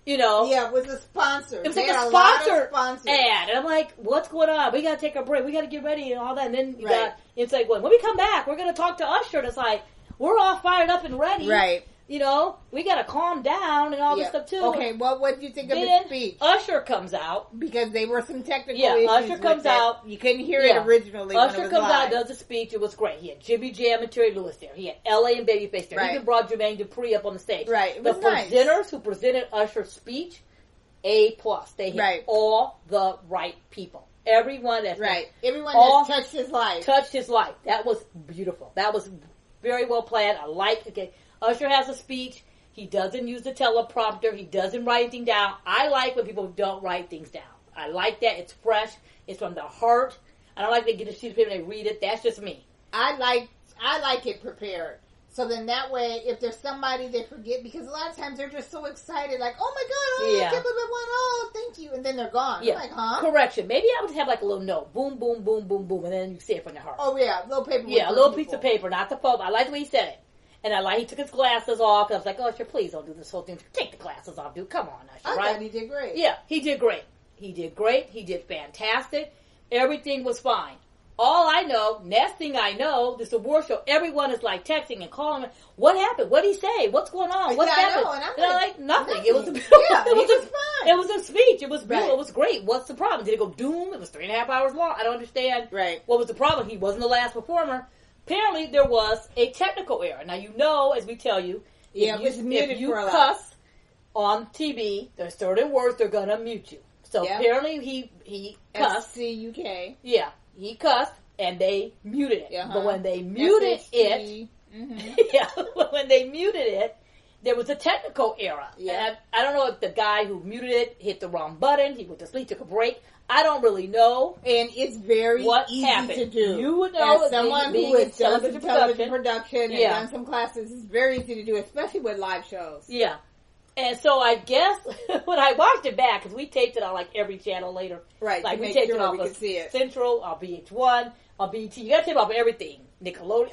You know. Yeah, it was a sponsor. It was like a sponsor ad. And I'm like, what's going on? We got to take a break. We got to get ready and all that. And then it's like, when we come back, we're going to talk to Usher. And it's like, we're all fired up and ready. Right. You know, we got to calm down and all this stuff too. Okay, well, what did you think of his speech? Usher comes out. Because there were some technical issues. Usher comes out. You couldn't hear it originally. Usher comes out, does a speech. It was great. He had Jimmy Jam and Terry Lewis there. He had LA and Babyface there. He even brought Jermaine Dupri up on the stage. Right. The presenters who presented Usher's speech, A+. They hit all the right people. Everyone that that touched his life. Touched his life. That was beautiful. That was very well planned. I like it. Usher has a speech. He doesn't use the teleprompter. He doesn't write anything down. I like when people don't write things down. I like that. It's fresh. It's from the heart. I don't like they get a sheet of paper and they read it. That's just me. I like it prepared. So then that way, if there's somebody they forget, because a lot of times they're just so excited, like, oh my God, I can't believe I won, oh, thank you. And then they're gone. Yeah. I'm like, huh? Correction. Maybe I would have like a little note. Boom, boom, boom, boom, boom. And then you say it from your heart. Oh, yeah. A little paper. Yeah, a little piece of paper, not the phone. I like the way he said it. And I like he took his glasses off. I was like, Usher, please don't do this whole thing. Take the glasses off, dude. Come on, Usher, right? I thought he did great. Yeah, he did great. He did great. He did fantastic. Everything was fine. All I know, next thing I know, this award show, everyone is like texting and calling. What happened? What did he say? What's going on? What happened? I know, and I'm like, nothing. It was a, fine. It was a speech. It was beautiful. Right. It was great. What's the problem? Did it go doom? It was 3.5 hours long. I don't understand. Right. What was the problem? He wasn't the last performer. Apparently, there was a technical error. Now, you know, as we tell you, if you cuss on TV, there's certain words they're going to mute you. So apparently he cussed. S-C-U-K. Yeah, he cussed and they muted it. But when they muted it, when they muted it, there was a technical error. Yeah. And I don't know if the guy who muted it hit the wrong button. He went to sleep, took a break. I don't really know. And it's very easy to do. You would know as someone who has done some television production and done some classes, it's very easy to do, especially with live shows. Yeah. And so I guess when I watched it back, because we taped it on like every channel later. Right. Like we taped it on Central, on VH1, on BET. You got to tape off everything. Nickelodeon,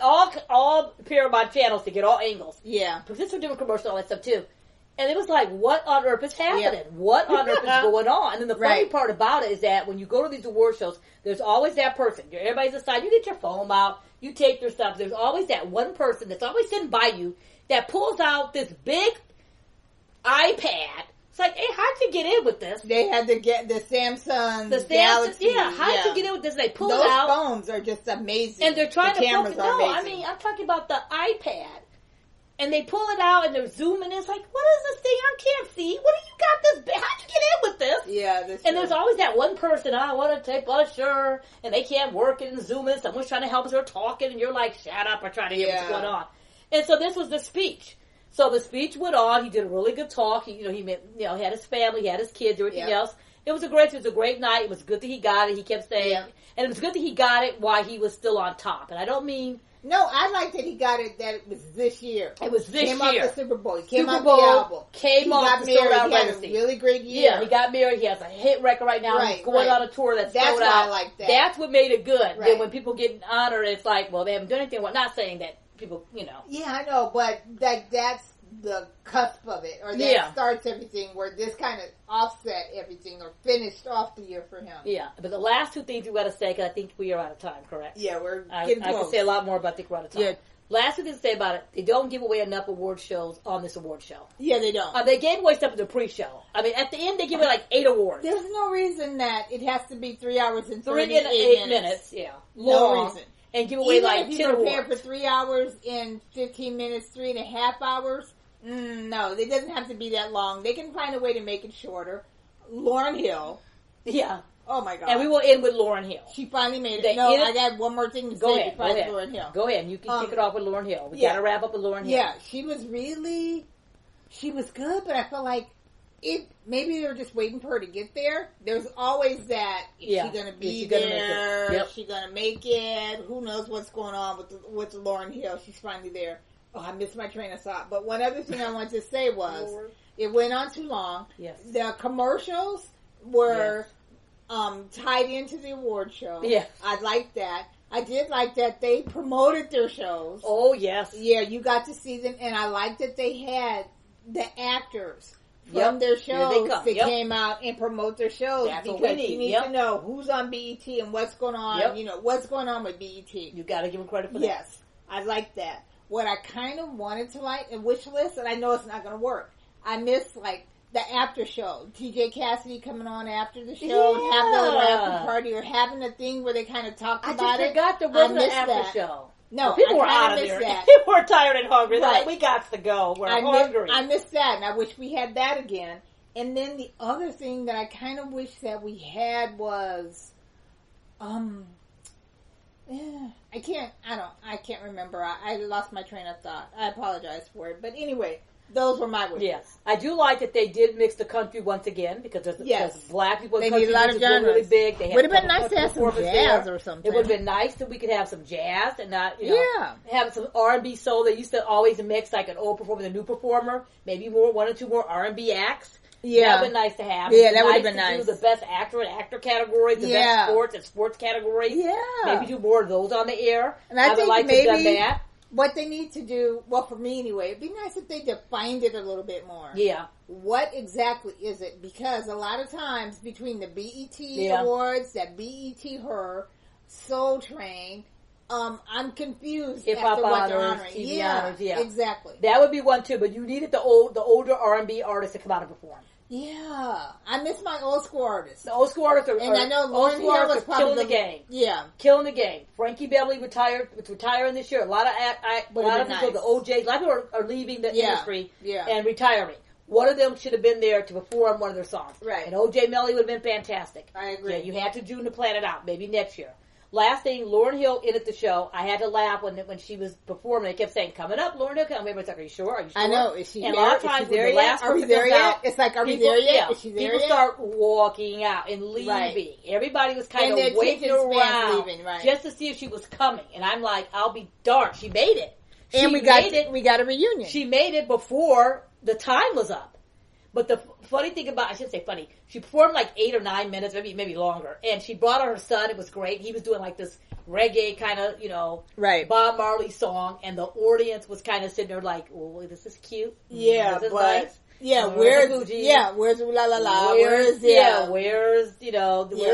all Paramount channels to get all angles. Yeah. Because this was doing commercial and all that stuff too. And it was like, what on earth is happening? Yep. What on earth is going on? And then the funny part about it is that when you go to these award shows, there's always that person. Everybody's aside. You get your phone out. You take your stuff. There's always that one person that's always sitting by you that pulls out this big iPad. It's like, hey, how'd you get in with this? They had to get the Samsung Galaxy. Yeah, how'd you get in with this? They pull Those it out. Those phones are just amazing. And they're trying to focus. No, amazing. I mean, I'm talking about the iPad. And they pull it out and they're zooming in. It's like, what is this thing? I can't see. What do you got this big? How'd you get in with this? Yeah, and there's always that one person, I want to take Usher, and they can't work it and zoom in. Someone's trying to help us. They're talking, and you're like, shut up, or trying to hear what's going on. And so this was the speech. So the speech went on. He did a really good talk. He had his family, he had his kids, everything else. It was a great night. It was good that he got it. He kept saying, and it was good that he got it while he was still on top. And I don't mean. No, I like that he got it, that it was this year. It was this year. Came off the Super Bowl. He came off the album. Came off the Sold Out Legacy. He had a really great year. Yeah, he got married. He has a hit record right now. He's going on a tour that's sold out. That's why I like that. That's what made it good. Right. Then when people get honored, it's like, well, they haven't done anything. Well, not saying that people, Yeah, I know, but that's the cusp of it, or that starts everything, where this kind of offset everything, or finished off the year for him. Yeah, but the last two things we got to say, because I think we are out of time, correct? Yeah, we're getting close. I can say a lot more, but I think we're out of time. Yeah. Last thing to say about it, they don't give away enough award shows on this award show. Yeah, they don't. They gave away stuff in the pre-show. I mean, at the end, they give away like 8 awards. There's no reason that it has to be 3 hours and 38 minutes. Yeah. Long. No reason. And give away like 10 awards. Even if you prepare for 3 hours and 15 minutes, 3.5 hours, no, it doesn't have to be that long. They can find a way to make it shorter. Lauryn Hill. Yeah. Oh my God. And we will end with Lauryn Hill. She finally made it. I got one more thing to say before Lauryn Hill. Go ahead. You can kick it off with Lauryn Hill. We got to wrap up with Lauryn Hill. Yeah, she was good, but I felt like maybe they were just waiting for her to get there. There's always that, is she going to be there? Is she going to make it? Who knows what's going on with Lauryn Hill? She's finally there. Oh, I missed my train of thought. But one other thing I wanted to say was, it went on too long. Yes. The commercials were tied into the award show. Yeah. I liked that. I did like that they promoted their shows. Oh, yes. Yeah, you got to see them, and I liked that they had the actors from their shows that came out and promote their shows. That's because what we need. You need to know who's on BET and what's going on. What's going on with BET. You got to give them credit for that. Yes, I like that. What I kind of wanted to like a wish list, and I know it's not going to work. I miss the after show. TJ Cassidy coming on after the show and having a little after party, or having a thing where they kind of talked about it. I just forgot there wasn't an after show. No, people were out of there. People were tired and hungry. They're like, we got to go. We're hungry. I missed that, and I wish we had that again. And then the other thing that I kind of wish that we had was, I can't remember. I lost my train of thought. I apologize for it. But anyway, Those were my wishes. Yes. I do like that they did mix the country once again because black people in they country need a lot of genres. really big. They would have been nice to have some jazz or something. It would have been nice that we could have some jazz and not, have some R&B soul. They used to always mix like an old performer and a new performer, maybe one or two more R&B acts. Yeah. That would have been nice to have. Yeah, that would have been nice. Do the best actor and actor category, the best sports and sports category. Yeah. Maybe do more of those on the air. And I would like to have done that. What they need to do, well, for me anyway, it'd be nice if they defined it a little bit more. Yeah. What exactly is it? Because a lot of times between the BET Awards, that BET Her, Soul Train, I'm confused Hip-hop after what they're honors, honoring. TV honors, exactly. That would be one too, but you needed the older R&B artists to come out and perform. Yeah, I miss my old school artists. The old school artists are, and I know Lauryn Hill was probably killing the game. Yeah, killing the game. Frankie Beverly retiring this year. A lot of people, the OJ, a lot of people are leaving the industry and retiring. One of them should have been there to perform one of their songs. Right. And OJ Melly would have been fantastic. I agree. Yeah, you had to June to plan it out. Maybe next year. Last thing, Lauryn Hill ended the show. I had to laugh when she was performing. They kept saying, "Coming up, Lauryn Hill." Everybody's like, "Are you sure? Are you sure?" I know. Is she and there? A lot of times, there the last Are we there yet? Out, it's like, are we there yet? Yeah, is she there people yet? start walking out and leaving. Right. Everybody was kind of waiting around just to see if she was coming. And I'm like, I'll be darned. She made it. We got a reunion. She made it before the time was up. But the funny thing about, I shouldn't say funny, she performed like 8 or 9 minutes, maybe longer. And she brought her son. It was great. He was doing like this reggae kind of, Bob Marley song. And the audience was kind of sitting there like, oh, this is cute. Yeah, this is but... nice. Yeah, where's La La La? Where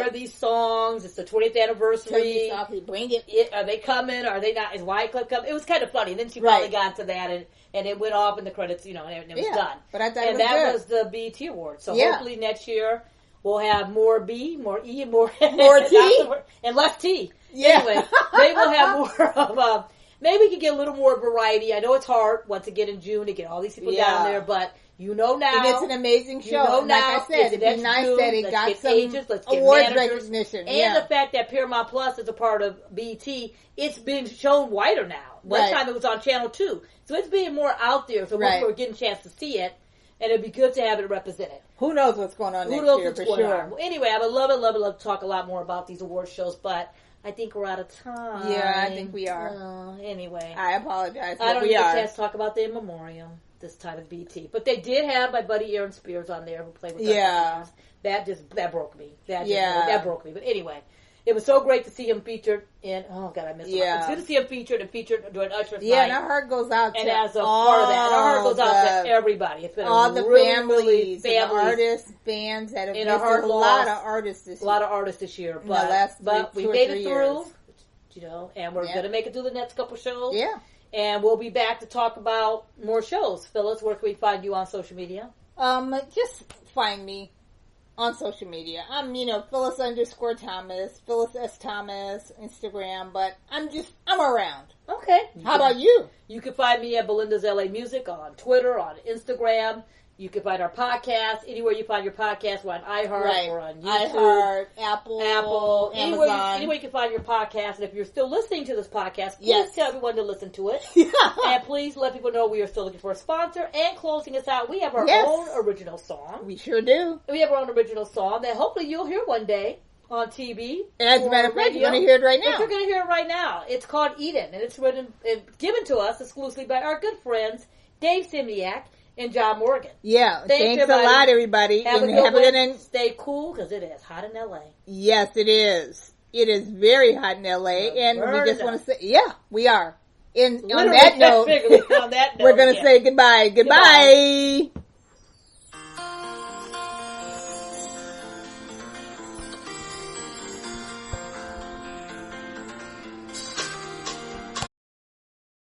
are these songs? It's the 20th anniversary. Bring it. Are they coming? Are they not? Is Wyatt Club coming? It was kind of funny. And then she finally got to that and it went off in the credits, and it was done. But I thought that was the BET Award. So hopefully next year we'll have more B, more E, and more T, and less T. Yeah. Anyway, maybe we'll have more of. Maybe we can get a little more variety. I know it's hard once again in June to get all these people down there, but now. And it's an amazing show. Like I said, it'd be nice that it got some awards recognition. And the fact that Paramount Plus is a part of BET, it's been shown wider now. One time it was on Channel 2. So it's being more out there, so we're getting a chance to see it. And it'd be good to have it represented. Who knows what's going on next year, for sure. Well, anyway, I would love to talk a lot more about these award shows, but I think we're out of time. Yeah, I think we are. Anyway. I apologize, I don't get a chance to talk about the In Memoriam this time at BT. But they did have my buddy Aaron Spears on there who played with us. Yeah. That broke me. That broke me. But anyway, it was so great to see him featured in, I missed him. It's good to see him featured during Usher's night. And our heart goes out to as a part of that. And our heart goes out to everybody. It's been all the families, the artists, fans that have missed a lot of artists this year. A lot of artists this year. But we made it through, and we're going to make it through the next couple shows. Yeah. And we'll be back to talk about more shows. Phyllis, where can we find you on social media? Just find me on social media. I'm, Phyllis_Thomas, Phyllis S. Thomas, Instagram, but I'm around. Okay. How about you? You can find me at Belinda's LA Music on Twitter, on Instagram. You can find our podcast anywhere you find your podcast. We're on iHeart, we're on YouTube, iHeart, Apple, Amazon. Anywhere you can find your podcast. And if you're still listening to this podcast, please tell everyone to listen to it. And please let people know we are still looking for a sponsor. And closing us out, we have our own original song. We sure do. We have our own original song that hopefully you'll hear one day on TV. And as a matter of fact, you're going to hear it right now. You're going to hear it right now. It's called Eden, and it's written and given to us exclusively by our good friends Dave Simniak and John Morgan. Yeah. Thanks a lot, everybody. Have a good one. Stay cool, because it is hot in L.A. Yes, it is. It is very hot in L.A. And we just want to say, we are. On that note, we're going to say goodbye. Goodbye.